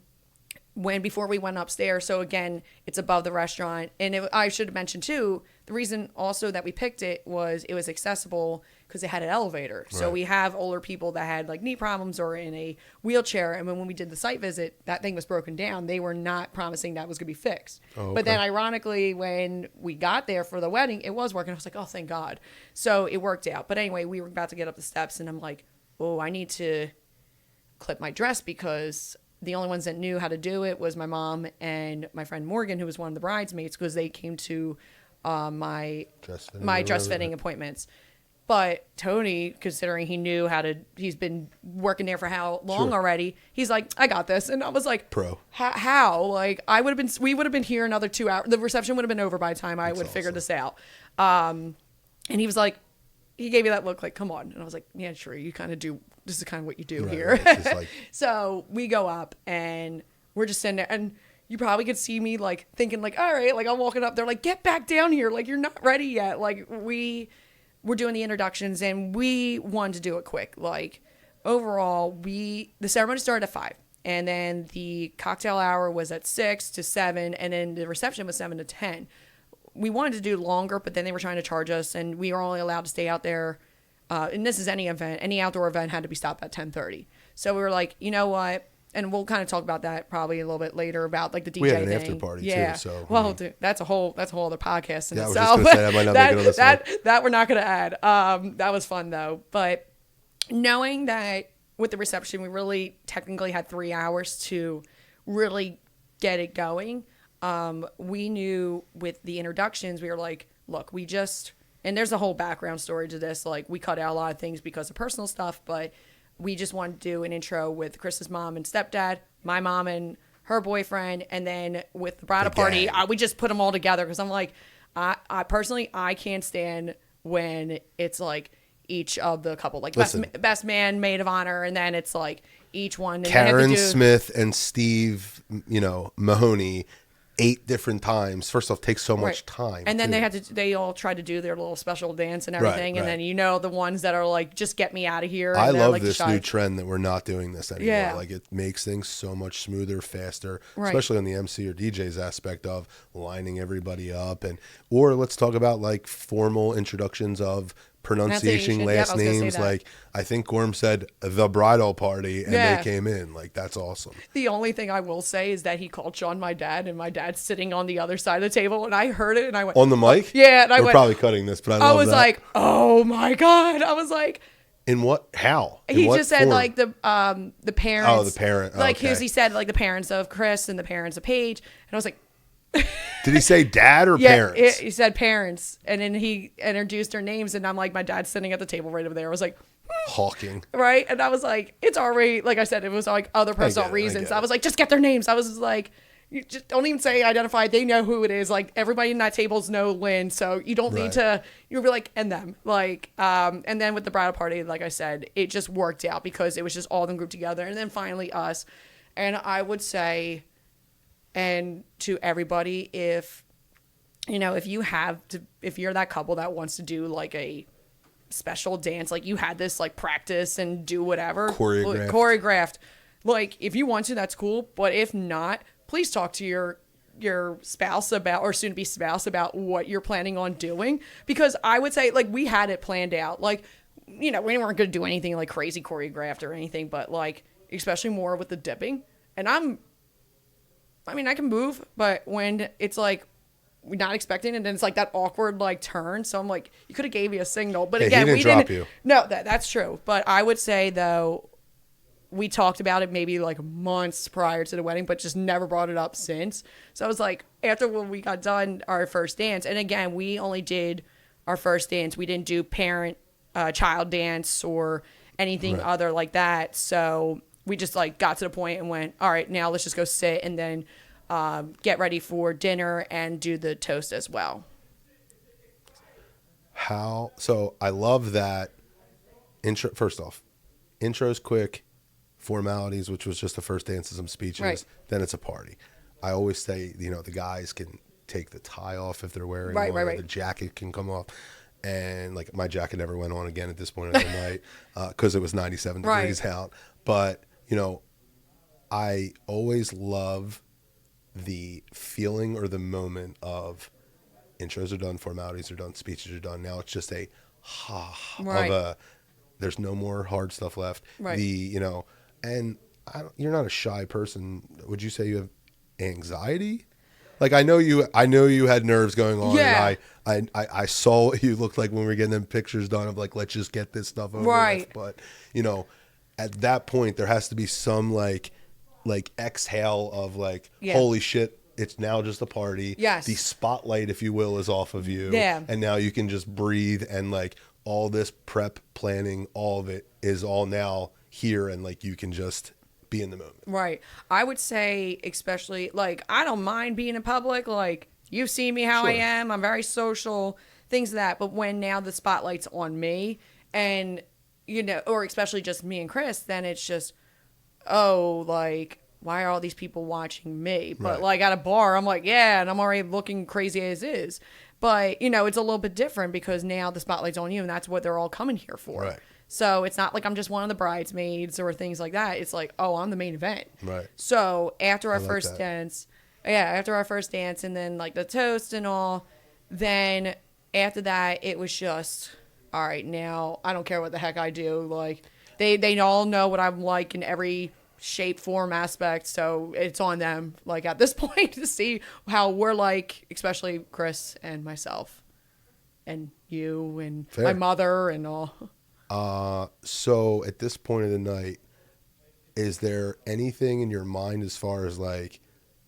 before we went upstairs, so again, it's above the restaurant, and I should have mentioned too, the reason also that we picked it was accessible because it had an elevator. So Right. we have older people that had like knee problems or in a wheelchair, and when we did the site visit, that thing was broken down. They were not promising that was going to be fixed. Oh, But then okay. ironically, when we got there for the wedding, it was working. I was like, oh, thank God. So it worked out. But anyway, we were about to get up the steps, and I'm like, oh, I need to clip my dress because the only ones that knew how to do it was my mom and my friend Morgan, who was one of the bridesmaids, because they came to my dress fitting appointments. But Tony, considering he knew he's been working there for how long Sure. already, he's like, I got this. And I was like, Pro. How? Like, we would have been here another 2 hours. The reception would have been over by the time I would figure this out. And he was like, he gave me that look like, come on. And I was like, yeah, sure. You kind of do. This is kind of what you do here. Right. It's just like, So we go up and we're just sitting there, and you probably could see me like thinking like, all right, like I'm walking up. They're like, get back down here. Like, you're not ready yet. Like, we're doing the introductions and we wanted to do it quick. Like, overall, the ceremony started at 5, and then the cocktail hour was at 6 to 7, and then the reception was 7 to 10. We wanted to do longer, but then they were trying to charge us, and we were only allowed to stay out there. And this is any event, any outdoor event had to be stopped at 10:30. So we were like, you know what? And we'll kind of talk about that probably a little bit later about like the DJ we had an thing. after party Yeah. too. So Well, dude, that's a whole other podcast in Yeah, I was itself. just gonna say, I might not make it on this one. That we're not going to add. That was fun though. But knowing that with the reception, we really technically had 3 hours to really get it going. We knew with the introductions, we were like, look, and there's a whole background story to this. Like, we cut out a lot of things because of personal stuff, but we just wanted to do an intro with Chris's mom and stepdad, my mom and her boyfriend, and then with the bridal party, we just put them all together because I'm like, I personally, I can't stand when it's like each of the couple, like best man, maid of honor, and then it's like each one. And Karen Smith and Steve, Mahoney, 8 different times. First off, takes so much time. And then too. they all tried to do their little special dance and everything. Right. And then, the ones that are like, just get me out of here. I and love like this new trend that we're not doing this anymore. Yeah. Like, it makes things so much smoother, faster, Right. especially on the MC or DJ's aspect of lining everybody up. Or let's talk about like formal introductions of pronunciation, Yep, last I was gonna say names. that. Like, I think Gorm said the bridal party and Yeah. they came in. Like, that's awesome. The only thing I will say is that he called Sean my dad, and my dad's sitting on the other side of the table, and I heard it, and I went, On the mic? yeah, and I We're went, probably cutting this, but I love was that. like, oh my God. I was like, In what? How? In he what just said form? like the parents. Oh, the parent. Like, okay. he said like the parents of Chris and the parents of Paige. And I was like, Did he say dad or parents? he said parents. And then he introduced their names, and I'm like, my dad's sitting at the table right over there. I was like, Hawking. right? And I was like, it's already, like I said, it was like other personal reasons. I was like, just get their names. I was like, you just don't even say identify. They know who it is. Like, everybody in that table's know Lynn, so you don't need to, you'll be like, and them. Like, and then with the bridal party, like I said, it just worked out because it was just all of them grouped together. And then finally us. And I would say, and to everybody, if you're that couple that wants to do like a special dance, like you had this like practice and do whatever choreographed, like if you want to, that's cool. But if not, please talk to your spouse about, or soon to be spouse, about what you're planning on doing, because I would say like we had it planned out. Like we weren't going to do anything like crazy choreographed or anything, but like, especially more with the dipping. And I can move, but when it's like, we're not expecting it, and then it's like that awkward like turn. So I'm like, you could have gave me a signal, but again, he didn't drop you. No, that's true. But I would say though, we talked about it maybe like months prior to the wedding, but just never brought it up since. So I was like, after when we got done our first dance, and again, we only did our first dance. We didn't do child dance or anything other like that. So we just like got to the point and went, all right, now let's just go sit and then get ready for dinner and do the toast as well. So I love that intro. First off, intro's quick. Formalities, which was just the first dance and some speeches, right. Then it's a party. I always say, the guys can take the tie off if they're wearing one, or the jacket can come off. And like my jacket never went on again at this point of the night because it was 97 degrees out. But, I always love the feeling or the moment of intros are done, formalities are done, speeches are done. Now it's just there's no more hard stuff left. Right. And you're not a shy person. Would you say you have anxiety? Like I know you had nerves going on. Yeah. And I saw what you looked like when we were getting them pictures done of like, let's just get this stuff over with. But at that point there has to be some like exhale of like, holy shit, it's now just a party. Yes. The spotlight, if you will, is off of you. Yeah. And now you can just breathe, and like all this prep planning, all of it is all now here, and like you can just be in the moment. Right. I would say, especially like, I don't mind being in public. Like, you've seen me how I am. I'm very social, things of that. But when now the spotlight's on me, and or especially just me and Chris, then it's just, oh, like, why are all these people watching me? But like at a bar, I'm like, yeah, and I'm already looking crazy as is. But it's a little bit different because now the spotlight's on you, and that's what they're all coming here for. Right. So it's not like I'm just one of the bridesmaids or things like that. It's like, oh, I'm the main event. Right. So after our first dance, and then like the toast and all, then after that, it was just, all right, now I don't care what the heck I do. Like they all know what I'm like in every shape, form, aspect. So it's on them, like at this point, to see how we're like, especially Chris and myself and you and my mother and all. So at this point of the night, is there anything in your mind as far as like,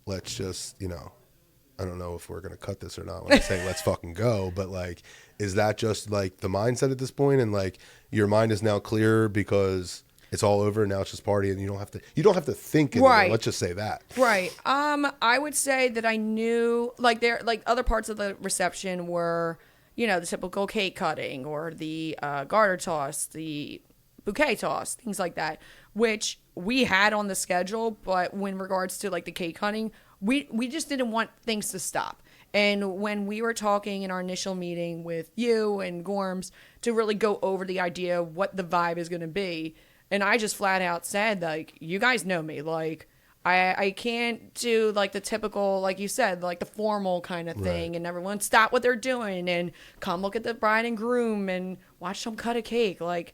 let's just, I don't know if we're going to cut this or not when I say let's fucking go, but like, is that just like the mindset at this point, and like your mind is now clear because it's all over and now it's just party, and you don't have to think anymore. Right. Let's just say that. Right. I would say that I knew like other parts of the reception were, the typical cake cutting or the garter toss, the bouquet toss, things like that, which we had on the schedule. But when regards to like the cake cutting, we just didn't want things to stop. And when we were talking in our initial meeting with you and Gorms to really go over the idea of what the vibe is going to be, and I just flat out said, like, you guys know me, like, I can't do like the typical, like you said, like the formal kind of thing, and everyone stop what they're doing and come look at the bride and groom and watch them cut a cake. Like,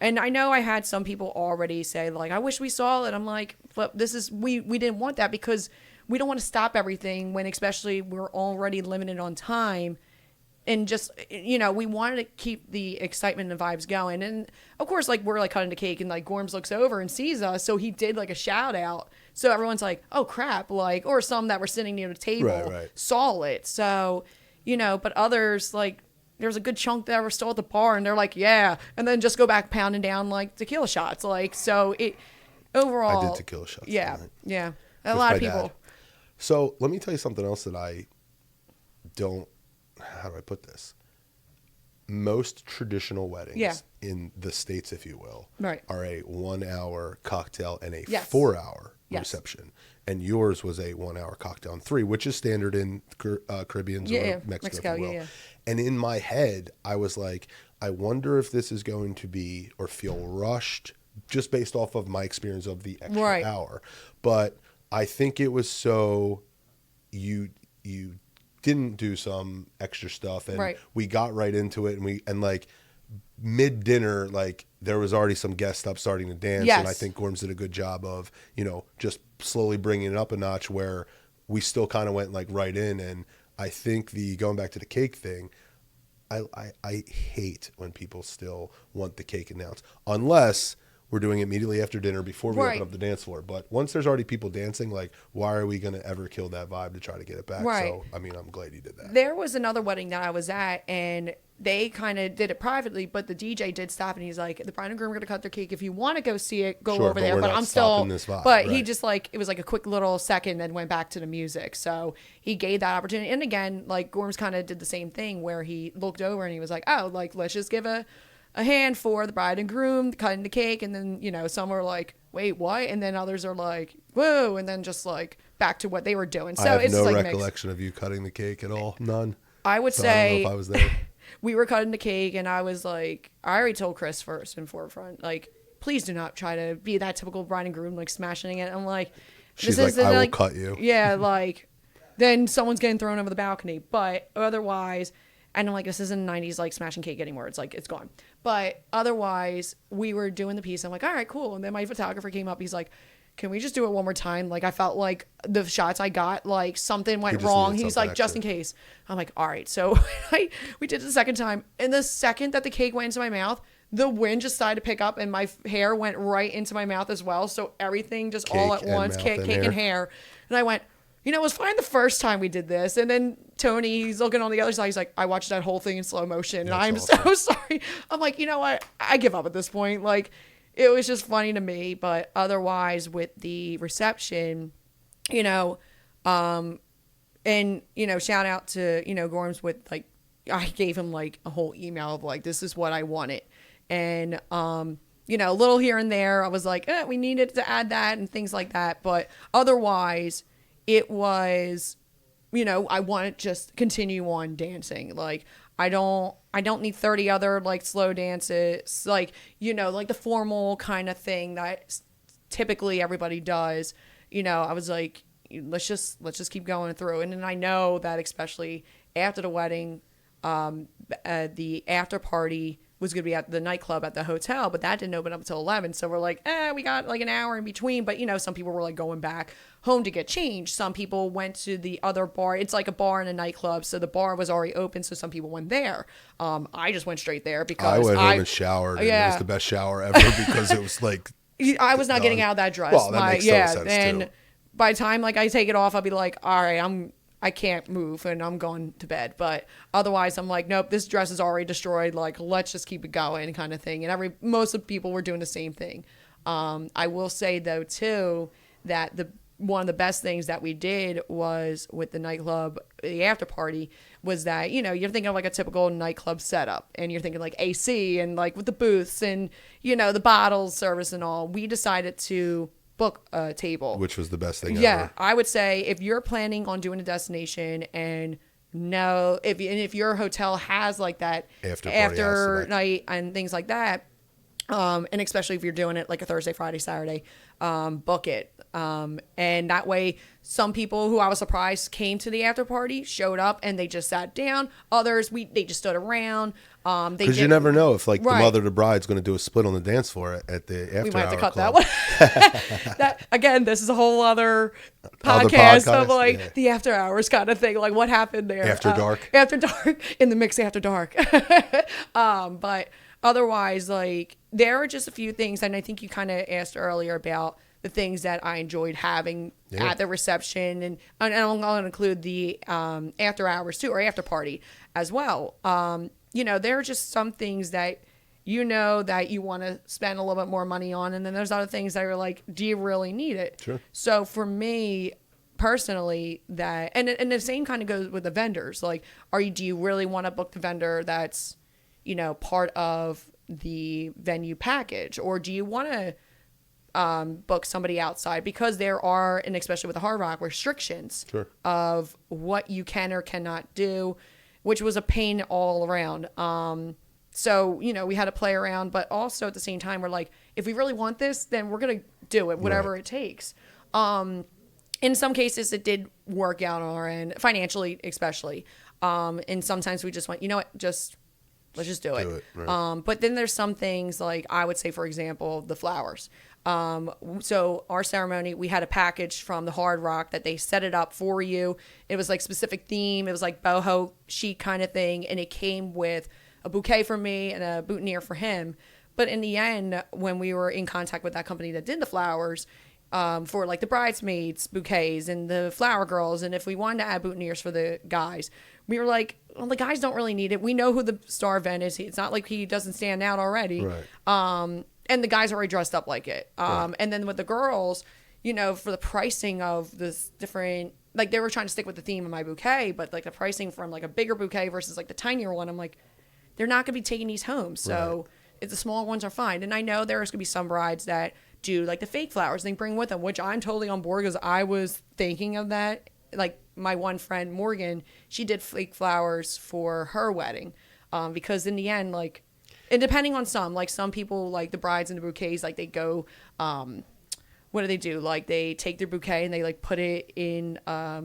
and I know I had some people already say like, I wish we saw it. I'm like, but we didn't want that because we don't want to stop everything when especially we're already limited on time. And just, we wanted to keep the excitement and the vibes going. And of course, like we're like cutting the cake and like Gorms looks over and sees us. So he did like a shout out. So everyone's like, oh crap. Like, or some that were sitting near the table saw it. So, but others like there's a good chunk that were still at the bar and they're like, yeah. And then just go back pounding down like tequila shots. Like, so it overall. I did tequila shots. Yeah. Yeah. A lot of people. Dad. So let me tell you something else that I don't. How do I put this? Most traditional weddings in the States, if you will, are a 1 hour cocktail and a 4 hour reception. And yours was a 1 hour cocktail and 3, which is standard in Caribbeans or Mexico, if you will. And in my head, I was like, I wonder if this is going to be or feel rushed just based off of my experience of the extra hour. But I think it was so you didn't do some extra stuff, and we got right into it, and mid dinner, like there was already some guests up starting to dance. Yes. And I think Gorms did a good job of, just slowly bringing it up a notch where we still kind of went like right in. And I think going back to the cake thing, I hate when people still want the cake announced, unless we're doing it immediately after dinner before we open up the dance floor. But once there's already people dancing, like, why are we going to ever kill that vibe to try to get it back? Right. So, I mean, I'm glad you did that. There was another wedding that I was at, and they kind of did it privately, but the DJ did stop, and he's like, the bride and groom are going to cut their cake. If you want to go see it, go over there. But I'm still, this vibe, but he just it was like a quick little second and went back to the music. So he gave that opportunity. And again, like Gorms kind of did the same thing where he looked over and he was like, oh, like, let's just give a hand for the bride and groom cutting the cake. And then, some were like, wait, what? And then others are like, whoa. And then just like back to what they were doing. So I have it's no like recollection of you cutting the cake at all. None. I would so say I don't know if I was there. We were cutting the cake and I was like, I already told Chris first and forefront, like, please do not try to be that typical bride and groom, like smashing it. I'm like, she's like, I will cut you. Yeah, like, then someone's getting thrown over the balcony. But otherwise, and I'm like, this isn't 90s like smashing cake anymore. It's like, it's gone. But otherwise, we were doing the piece. I'm like, all right, cool. And then my photographer came up. He's like, can we just do it one more time? Like, I felt like the shots I got, like something went wrong. He's like, just in case. I'm like, all right. So we did it the second time. And the second that the cake went into my mouth, the wind just started to pick up and my hair went right into my mouth as well. So everything just all at once, cake and hair. And I went, it was fine the first time we did this. And then Tony, he's looking on the other side. He's like, I watched that whole thing in slow motion. And I'm so sorry. I'm like, you know what? I give up at this point. Like, it was just funny to me. But otherwise, with the reception, and, shout out to, Gorms with, like, I gave him, like, a whole email of, like, this is what I wanted. And, a little here and there, I was like, we needed to add that and things like that. But otherwise, it was, I want to just continue on dancing. Like, I don't need 30 other like slow dances, like, like the formal kind of thing that typically everybody does. I was like, let's just keep going through. And then I know that especially after the wedding, the after party was going to be at the nightclub at the hotel, but that didn't open up until 11. So we're like, we got like an hour in between. But, some people were like going back home to get changed. Some people went to the other bar. It's like a bar and a nightclub. So the bar was already open. So some people went there. I just went straight there because I went home and showered. And it was the best shower ever because it was like, I was not getting out of that dress. Well, that makes total sense and too. By the time like I take it off, I'll be like, all right, I can't move and I'm going to bed. But otherwise I'm like, nope, this dress is already destroyed. Like, let's just keep it going kind of thing. And most of the people were doing the same thing. I will say though too, that one of the best things that we did was with the nightclub, the after party, was that, you're thinking of like a typical nightclub setup and you're thinking like AC and like with the booths and, the bottles service and all. We decided to book a table, which was the best thing ever. ever. I would say if you're planning on doing a destination and if your hotel has like that after night and things like that, and especially if you're doing it like a Thursday, Friday, Saturday, book it. And that way some people who I was surprised came to the after party, showed up and they just sat down. Others, they just stood around. Because you never know if like the mother of the bride's going to do a split on the dance floor at the after hour. We might have to cut club. that one. Again, this is a whole other podcast of like the after hours kind of thing. Like what happened there. After dark. After dark. In the mix after dark. But otherwise, like there are just a few things. And I think you kind of asked earlier about the things that I enjoyed having at the reception. And I'll include the after hours too, or after party as well. There are just some things that that you want to spend a little bit more money on. And then there's other things that are like, do you really need it? Sure. So for me personally, that, and the same kind of goes with the vendors. Like, do you really want to book the vendor that's, part of the venue package? Or do you want to book somebody outside? Because there are, and especially with the Hard Rock, restrictions of what you can or cannot do, which was a pain all around. So, we had to play around, but also at the same time, we're like, if we really want this, then we're going to do it, whatever it takes. In some cases, it did work out on our end, financially especially. And sometimes we just went, just let's just do it. Right. But then there's some things like I would say, for example, the flowers. So our ceremony, we had a package from the Hard Rock that they set it up for you. It was like specific theme. It was like boho chic kind of thing. And it came with a bouquet for me and a boutonniere for him. But in the end, when we were in contact with that company that did the flowers, for like the bridesmaids bouquets and the flower girls, and if we wanted to add boutonnieres for the guys, we were like, well, the guys don't really need it. We know who the star event is. It's not like he doesn't stand out already. Right. And the guys are already dressed up like it. Right. And then with the girls, you know, for the pricing of this different, like they were trying to stick with the theme of my bouquet, but like the pricing from like a bigger bouquet versus like the tinier one, I'm like, they're not going to be taking these home. So if the small ones are fine. And I know there's going to be some brides that do like the fake flowers they bring with them, which I'm totally on board because I was thinking of that. Like my one friend, Morgan, she did fake flowers for her wedding because in the end, like, and depending on some people, like the brides and the bouquets, like they go, what do they do? Like they take their bouquet and they like put it in, I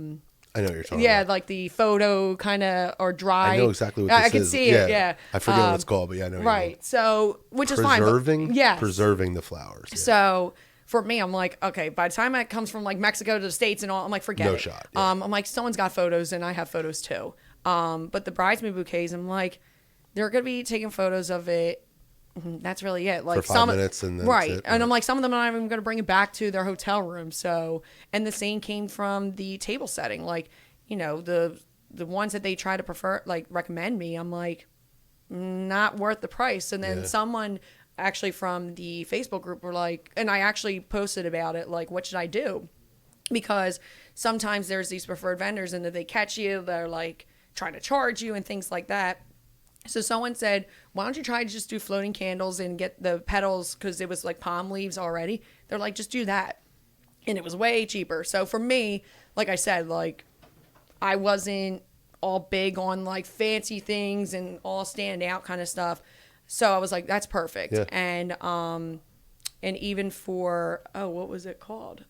know what you're talking yeah, about. like the photo kind of or dry. I know exactly what this is. I can see it. Yeah, I forget what it's called, but yeah, I know. What right. You mean. So, which is fine. Yes. Preserving the flowers. Yeah. So for me, I'm like, okay, by the time it comes from like Mexico to the States and all, I'm like, forget it. No shot. Yeah. I'm like, someone's got photos and I have photos too. But the bridesmaid bouquets, I'm like, they're gonna be taking photos of it. That's really it. Like for 5 minutes and then right. That's it. And I'm like, some of them are not even gonna bring it back to their hotel room. So, and the same came from the table setting. Like, you know, the ones that they try to recommend me, I'm like, not worth the price. And then someone actually from the Facebook group were like, and I actually posted about it, like, what should I do? Because sometimes there's these preferred vendors and if they catch you, they're like trying to charge you and things like that. So someone said, why don't you try to just do floating candles and get the petals, because it was like palm leaves already. They're like, just do that. And it was way cheaper. So for me, like I said, like I wasn't all big on like fancy things and all stand out kind of stuff. So I was like, that's perfect. Yeah. And even for, what was it called?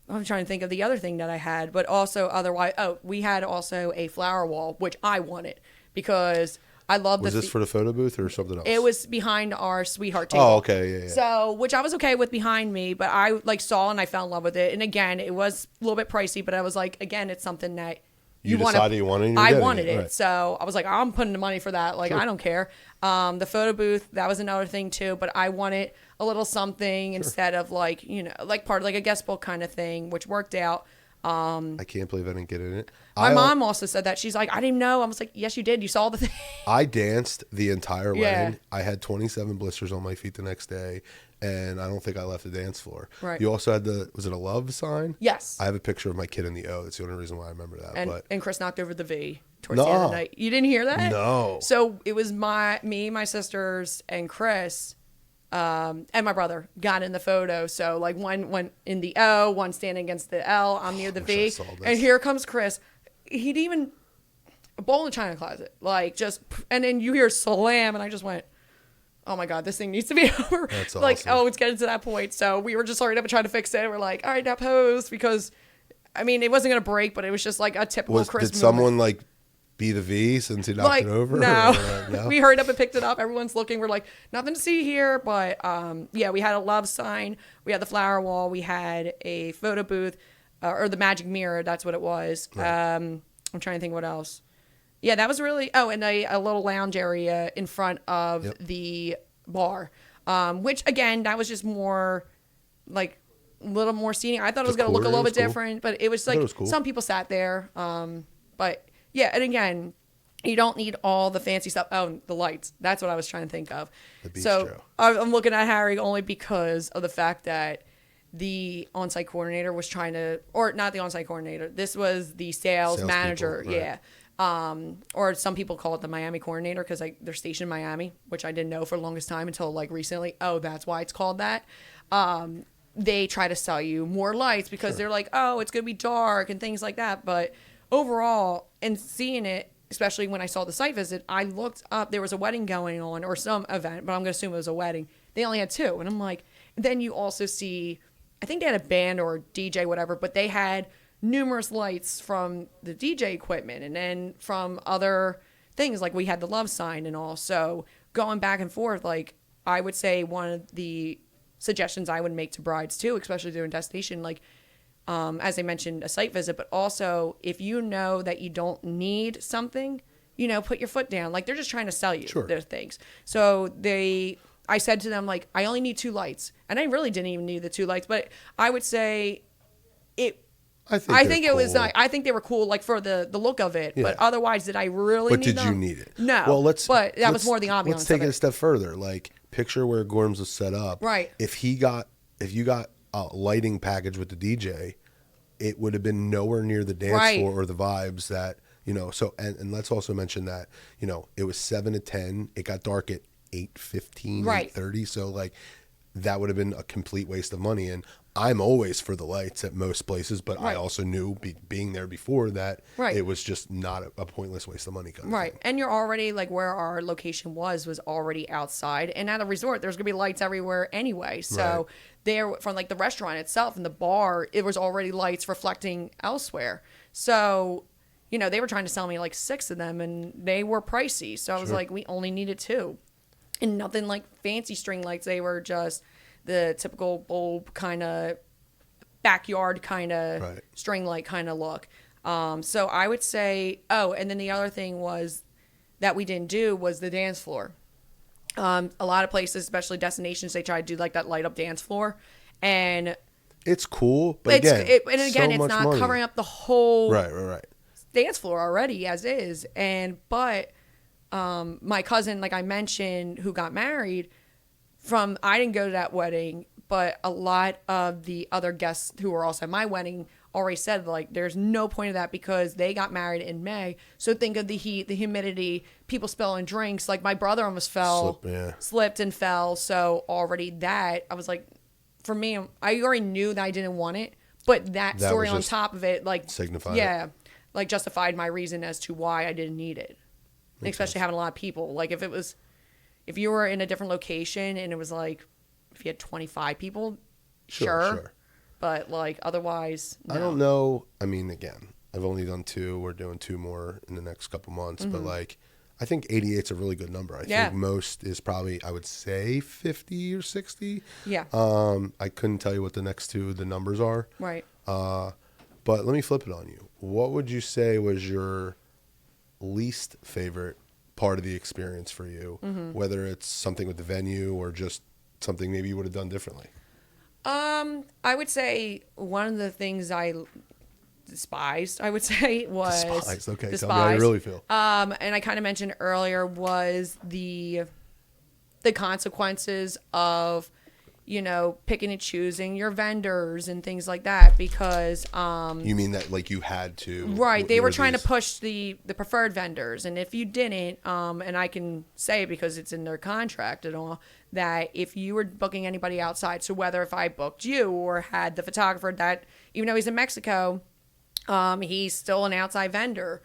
I'm trying to think of the other thing that I had, but also otherwise, we had also a flower wall, which I wanted because I love Was this for the photo booth or something else? It was behind our sweetheart table. Oh, okay. Yeah. So, which I was okay with behind me, but I like saw and I fell in love with it. And again, it was a little bit pricey, but I was like, again, it's something that you decided you wanted it. I wanted it. Right. So I was like, I'm putting the money for that. Like, Sure. I don't care. The photo booth, that was another thing too, but I wanted a little something instead of like, you know, like part of like a guest book kind of thing, which worked out. I can't believe I didn't get in it. My mom also said that. She's like, I didn't know. I was like, yes, you did. You saw the thing. I danced the entire Yeah. wedding. I had 27 blisters on my feet the next day, and I don't think I left the dance floor. Right. You also had was it a love sign? Yes. I have a picture of my kid in the O. That's the only reason why I remember that. And Chris knocked over the V towards the end of the night. You didn't hear that? No. So it was me, my sisters, and Chris, and my brother got in the photo. So like one went in the O, one standing against the L. I'm near the V. And here comes Chris. He'd even a bowl in the china closet, like just, and then you hear slam, and I just went, oh my God, this thing needs to be over. That's like, awesome. it's getting to that point. So we were just hurried up and trying to fix it. We're like, all right, now pose, because I mean, it wasn't going to break, but it was just like a typical Chris Did someone like be the V since he knocked it over? No. No? We hurried up and picked it up. Everyone's looking. We're like, nothing to see here. But yeah, we had a love sign. We had the flower wall. We had a photo booth, or the magic mirror. That's what it was. Right. I'm trying to think what else. Yeah, that was really, and a little lounge area in front of the bar, which again, that was just more like a little more seating. I thought it was going to look a little bit different, but it was like some people sat there. But yeah, and again, you don't need all the fancy stuff. Oh, the lights. That's what I was trying to think of. The bistro. So I'm looking at Harry only because of the fact that the on-site coordinator was trying to, or not the on-site coordinator. This was the sales manager. People, right. Yeah. Or some people call it the Miami coordinator because they're stationed in Miami, which I didn't know for the longest time until like recently. Oh, that's why it's called that. They try to sell you more lights because they're like, oh, it's going to be dark and things like that. But overall, and seeing it, especially when I saw the site visit, I looked up, there was a wedding going on or some event, but I'm going to assume it was a wedding. They only had 2. And I'm like, then you also see, I think they had a band or a DJ, whatever, but they had numerous lights from the DJ equipment and then from other things. Like we had the love sign and all. So going back and forth, like I would say one of the suggestions I would make to brides too, especially doing destination, like as I mentioned, a site visit, but also if you know that you don't need something, you know, put your foot down. Like they're just trying to sell you their things. So I said to them, like, I only need 2 lights. And I really didn't even need the 2 lights, but I would say I think it was, I think they were cool, like for the look of it, but otherwise did I really need them? But did you need it? No. Well, but that was more the ambiance. Let's take it a step further. Like picture where Gorms was set up. Right. If you got a lighting package with the DJ, it would have been nowhere near the dance floor or the vibes that, you know, so, and let's also mention that, you know, it was 7 to 10. It got dark at 8:15, 8:30. So like that would have been a complete waste of money. And I'm always for the lights at most places, but I also knew being there before that it was just not a pointless waste of money. Kind of thing. And you're already like where our location was already outside, and at a resort, there's gonna be lights everywhere anyway. So there, from like the restaurant itself and the bar, it was already lights reflecting elsewhere. So, you know, they were trying to sell me like 6 of them, and they were pricey. So I was like, we only needed 2, and nothing like fancy string lights. They were just the typical bulb kind of backyard kind of string light kind of look. So I would say, and then the other thing was that we didn't do was the dance floor. A lot of places, especially destinations, they try to do like that light up dance floor, and it's cool, but again, it's not money. covering up the whole right dance floor already as is. And but my cousin, like I mentioned, who got married, I didn't go to that wedding, but a lot of the other guests who were also at my wedding already said, like, there's no point of that because they got married in May. So think of the heat, the humidity, people spilling drinks. Like my brother almost slipped and fell. So already that, I was like, for me, I already knew that I didn't want it, but that story on top of it, like, signified like justified my reason as to why I didn't need it. Especially having a lot of people. Like if you were in a different location and it was like, if you had 25 people, sure. But like otherwise, no. I don't know. I mean, again, I've only done 2. We're doing 2 more in the next couple months. But like, I think 88's a really good number. I think most is probably, I would say 50 or 60. Yeah. I couldn't tell you what the next 2 the numbers are. Right. But let me flip it on you. What would you say was your least favorite part of the experience for you, whether it's something with the venue or just something maybe you would have done differently? I would say one of the things I despised, I would say, was despised. Okay, tell me how you really feel. And I kind of mentioned earlier was the consequences of, you know, picking and choosing your vendors and things like that, because you mean that like you had to, right? They were trying to push the preferred vendors, and if you didn't, and I can say because it's in their contract and all, that if you were booking anybody outside, so whether if I booked you or had the photographer that, even though he's in Mexico, he's still an outside vendor.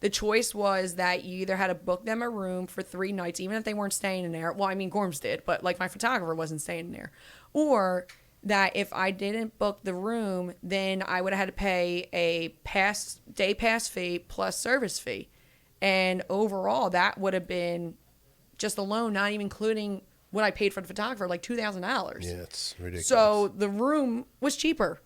The choice was that you either had to book them a room for 3 nights, even if they weren't staying in there. Well, I mean, Gorms did, but like my photographer wasn't staying in there. Or that if I didn't book the room, then I would have had to pay a day pass fee plus service fee. And overall, that would have been just alone, not even including what I paid for the photographer, like $2,000. Yeah, it's ridiculous. So the room was cheaper.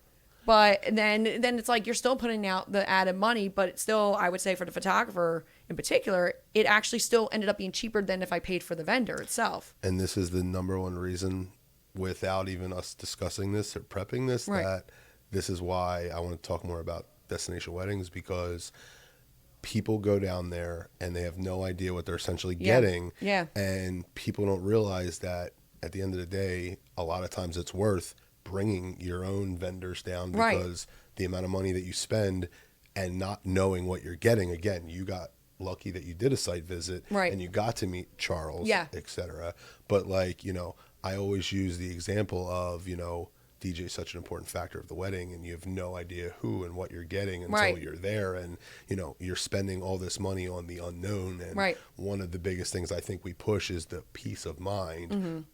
But then it's like you're still putting out the added money, but it's still, I would say for the photographer in particular, it actually still ended up being cheaper than if I paid for the vendor itself. And this is the number one reason, without even us discussing this or prepping this, that this is why I want to talk more about destination weddings, because people go down there and they have no idea what they're essentially getting. Yeah. And people don't realize that at the end of the day, a lot of times it's worth bringing your own vendors down, because the amount of money that you spend and not knowing what you're getting. Again, you got lucky that you did a site visit and you got to meet Charles, etc. But like, you know, I always use the example of, you know, DJ is such an important factor of the wedding, and you have no idea who and what you're getting until you're there, and you know, you're spending all this money on the unknown. And one of the biggest things I think we push is the peace of mind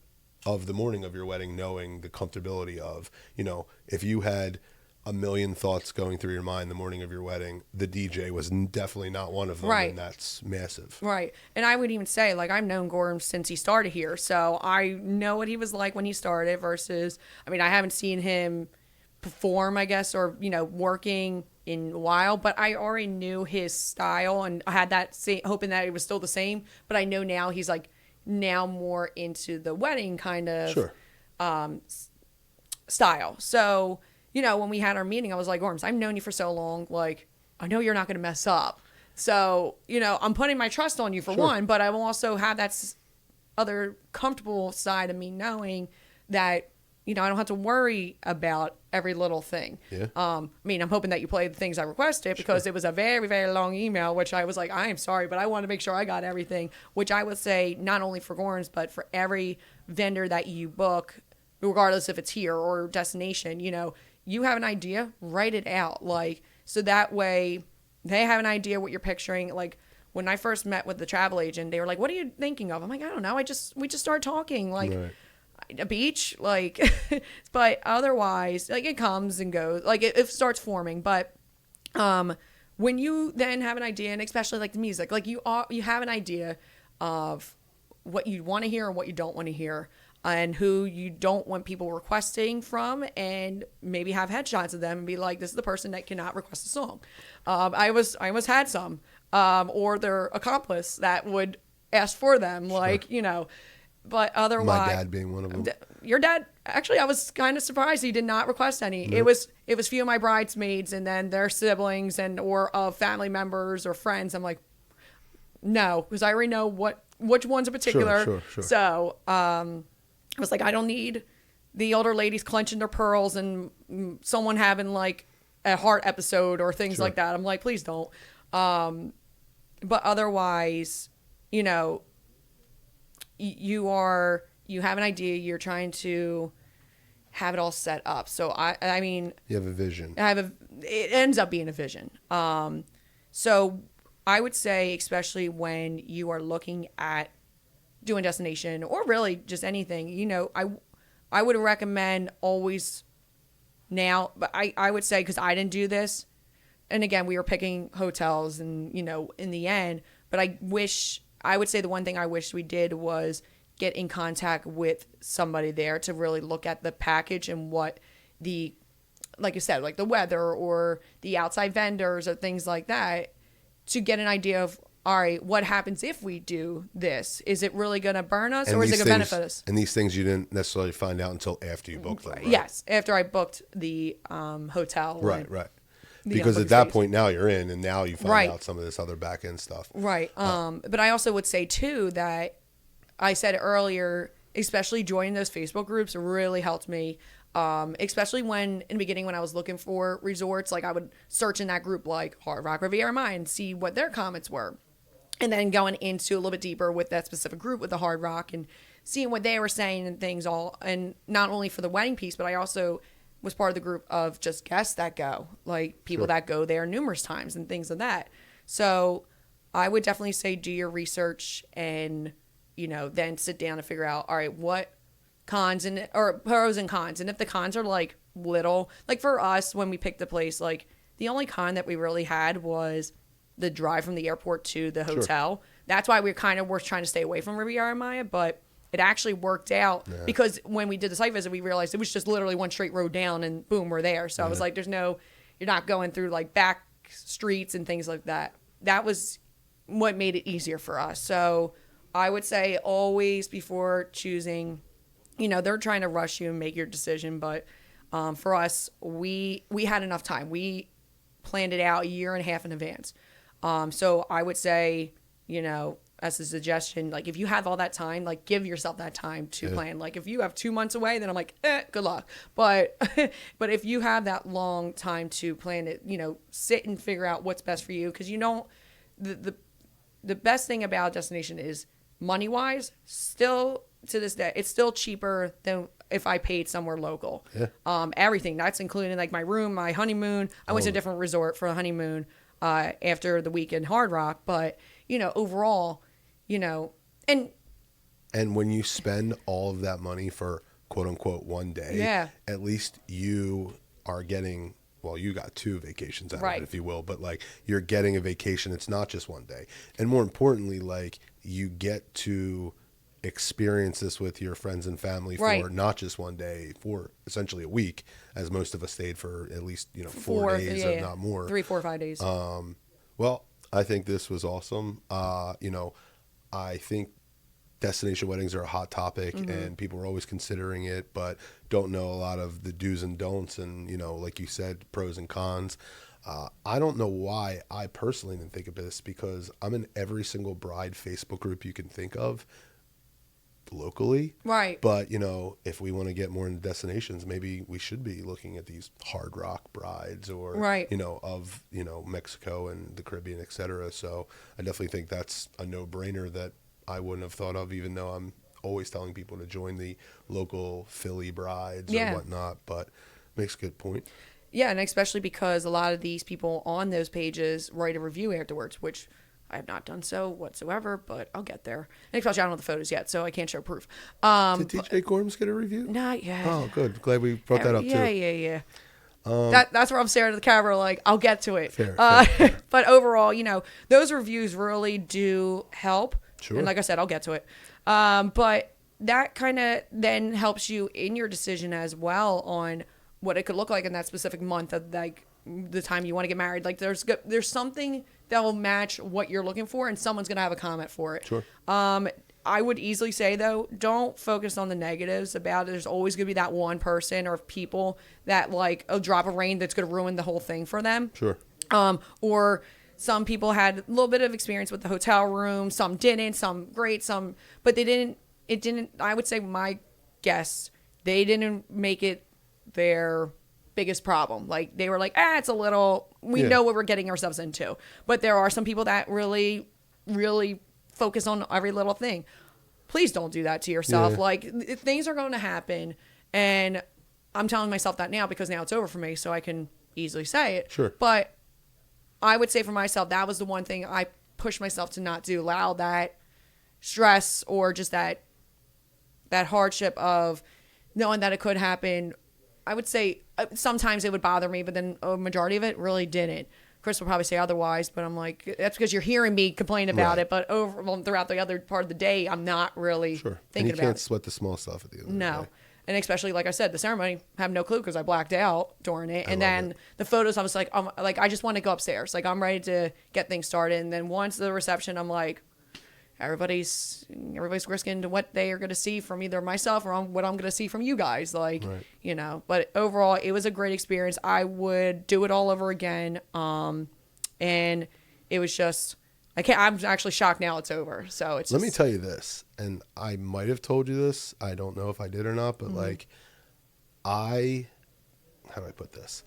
of the morning of your wedding, knowing the comfortability of, you know, if you had a million thoughts going through your mind the morning of your wedding, the DJ was definitely not one of them. Right. And that's massive. Right. And I would even say, like, I've known Gorm since he started here. So I know what he was like when he started versus, I mean, I haven't seen him perform, I guess, or, working in a while, but I already knew his style and I had that hoping that it was still the same. But I know now he's like now more into the wedding kind of Sure. style. So, when we had our meeting, I was like, Gorms, I've known you for so long. Like, I know you're not going to mess up. So, I'm putting my trust on you for one, but I will also have that other comfortable side of me knowing that, I don't have to worry about every little thing. Yeah. I mean, I'm hoping that you play the things I requested because it was a very, very long email, which I was like, I am sorry, but I want to make sure I got everything, which I would say not only for Gorms, but for every vendor that you book, regardless if it's here or destination, you have an idea, write it out. Like, so that way they have an idea what you're picturing. Like when I first met with the travel agent, they were like, what are you thinking of? I'm like, I don't know. we just started talking like a beach, like, but otherwise like it comes and goes, like it starts forming. But, when you then have an idea, and especially like the music, like you have an idea of what you want to hear and what you don't want to hear, and who you don't want people requesting from, and maybe have headshots of them and be like, this is the person that cannot request a song. I almost had some, or their accomplice that would ask for them, like, but otherwise. My dad being one of them. Your dad, actually, I was kind of surprised he did not request any. Nope. It was few of my bridesmaids and then their siblings or family members or friends. I'm like, no, because I already know which ones in particular. Sure. So, I was like, I don't need the older ladies clenching their pearls and someone having like a heart episode or things like that. I'm like, please don't. But otherwise, you have an idea, you're trying to have it all set up. So I mean, you have a vision. It ends up being a vision. So I would say, especially when you are looking at doing destination or really just anything, I would recommend always now, but I would say, cause I didn't do this. And again, we were picking hotels and, in the end, but I would say the one thing I wish we did was get in contact with somebody there to really look at the package and what like you said, like the weather or the outside vendors or things like that, to get an idea of, all right, what happens if we do this? Is it really going to burn us or is it going to benefit us? And these things you didn't necessarily find out until after you booked them, right? Yes, after I booked the hotel. Right. Because at that point now you're in, and now you find out some of this other back end stuff. Right. But I also would say too that I said earlier, especially joining those Facebook groups really helped me. Especially in the beginning when I was looking for resorts, like I would search in that group like Hard Rock Riviera Maya and see what their comments were. And then going into a little bit deeper with that specific group with the Hard Rock and seeing what they were saying and things and not only for the wedding piece, but I also was part of the group of just guests that go, like people that go there numerous times and things like that. So I would definitely say do your research and, then sit down and figure out, all right, what cons or pros and cons. And if the cons are like little, like for us, when we picked the place, like the only con that we really had was the drive from the airport to the hotel. That's why we're trying to stay away from Riviera Maya, but it actually worked out because when we did the site visit, we realized it was just literally one straight road down and boom, we're there. So I was like, you're not going through like back streets and things like that. That was what made it easier for us. So I would say always before choosing, they're trying to rush you and make your decision. But for us, we had enough time. We planned it out a year and a half in advance. So I would say, as a suggestion, like if you have all that time, like give yourself that time to plan. Like if you have 2 months away, then I'm like, good luck. But if you have that long time to plan it, sit and figure out what's best for you. Cause the best thing about destination is money wise, still to this day, it's still cheaper than if I paid somewhere local. Everything that's including like my room, my honeymoon. I went to a different resort for a honeymoon, after the week in Hard Rock, but overall, and when you spend all of that money for quote unquote one day, at least you are getting well, you got 2 vacations out of Right. it, if you will, but like you're getting a vacation. It's not just one day. And more importantly, like you get to experience this with your friends and family Right. for not just one day, for essentially a week, as most of us stayed for at least, 4 days, if not more. 3, 4, 5 days. Well, I think this was awesome. I think destination weddings are a hot topic and people are always considering it, but don't know a lot of the do's and don'ts and, like you said, pros and cons. I don't know why I personally didn't think of this, because I'm in every single bride Facebook group you can think of locally. Right. But, if we want to get more into destinations, maybe we should be looking at these Hard Rock brides or, Right. of, Mexico and the Caribbean, et cetera. So I definitely think that's a no-brainer that I wouldn't have thought of, even though I'm always telling people to join the local Philly brides or whatnot. But makes a good point. Yeah, and especially because a lot of these people on those pages write a review afterwards, which I have not done so whatsoever, but I'll get there. And especially I don't have the photos yet, so I can't show proof. Did TJ Gorms get a review? Not yet. Oh, good. Glad we brought that up, too. Yeah. That's where I'm staring at the camera like, I'll get to it. Fair. But overall, those reviews really do help. Sure. And like I said, I'll get to it. But that kind of then helps you in your decision as well on what it could look like in that specific month of like the time you want to get married. Like there's something that will match what you're looking for, and someone's going to have a comment for it. Sure. I would easily say, though, don't focus on the negatives about it. There's always going to be that one person or people that, like, a drop of rain that's going to ruin the whole thing for them. Sure. Or some people had a little bit of experience with the hotel room. Some didn't. Some great. Some, but they didn't. It didn't. I would say my guess, they didn't make it their biggest problem. Like they were like, it's a little. We know what we're getting ourselves into. But there are some people that really, really focus on every little thing. Please don't do that to yourself. Yeah. Like things are going to happen, and I'm telling myself that now because now it's over for me, so I can easily say it. Sure. But I would say for myself, that was the one thing I pushed myself to not do. Allow that stress or just that hardship of knowing that it could happen. I would say sometimes it would bother me, but then a majority of it really didn't. Chris will probably say otherwise, but I'm like, that's because you're hearing me complain about it. But throughout the other part of the day, I'm not really thinking about it. And you can't sweat the small stuff at the end of the day. And especially, like I said, the ceremony, I have no clue because I blacked out during it. And then the photos, I was like, I just want to go upstairs. Like, I'm ready to get things started. And then once the reception, I'm like, everybody's risking to what they are going to see from either myself or what I'm going to see from you guys. Like, but overall, it was a great experience. I would do it all over again. And it was just, I'm actually shocked now it's over. So it's Let me tell you this, and I might have told you this. I don't know if I did or not, but how do I put this?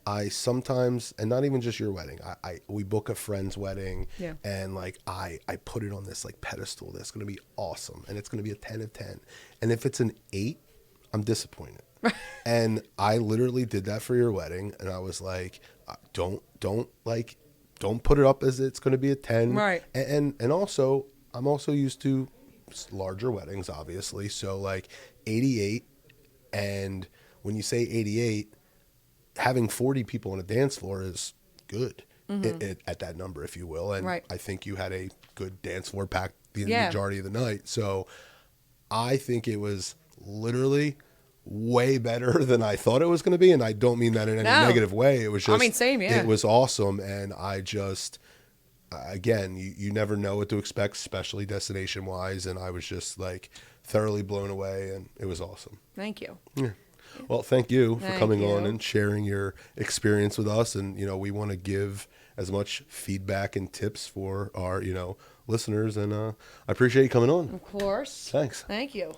I sometimes, and not even just your wedding, we book a friend's wedding and I put it on this like pedestal that's going to be awesome and it's going to be a 10 of 10. And if it's an 8, I'm disappointed. And I literally did that for your wedding. And I was like, don't put it up as it's going to be a 10. Right. And also, I'm also used to larger weddings, obviously. So like 88. And when you say 88, having 40 people on a dance floor is good at that number, if you will. And I think you had a good dance floor packed the majority of the night. So I think it was literally way better than I thought it was going to be. And I don't mean that in any negative way. It was just, same, it was awesome. And I just, again, you never know what to expect, especially destination wise. And I was just like thoroughly blown away and it was awesome. Thank you. Yeah. Well, thank you for coming on and sharing your experience with us. And, we want to give as much feedback and tips for our, listeners. And I appreciate you coming on. Of course. Thanks. Thank you.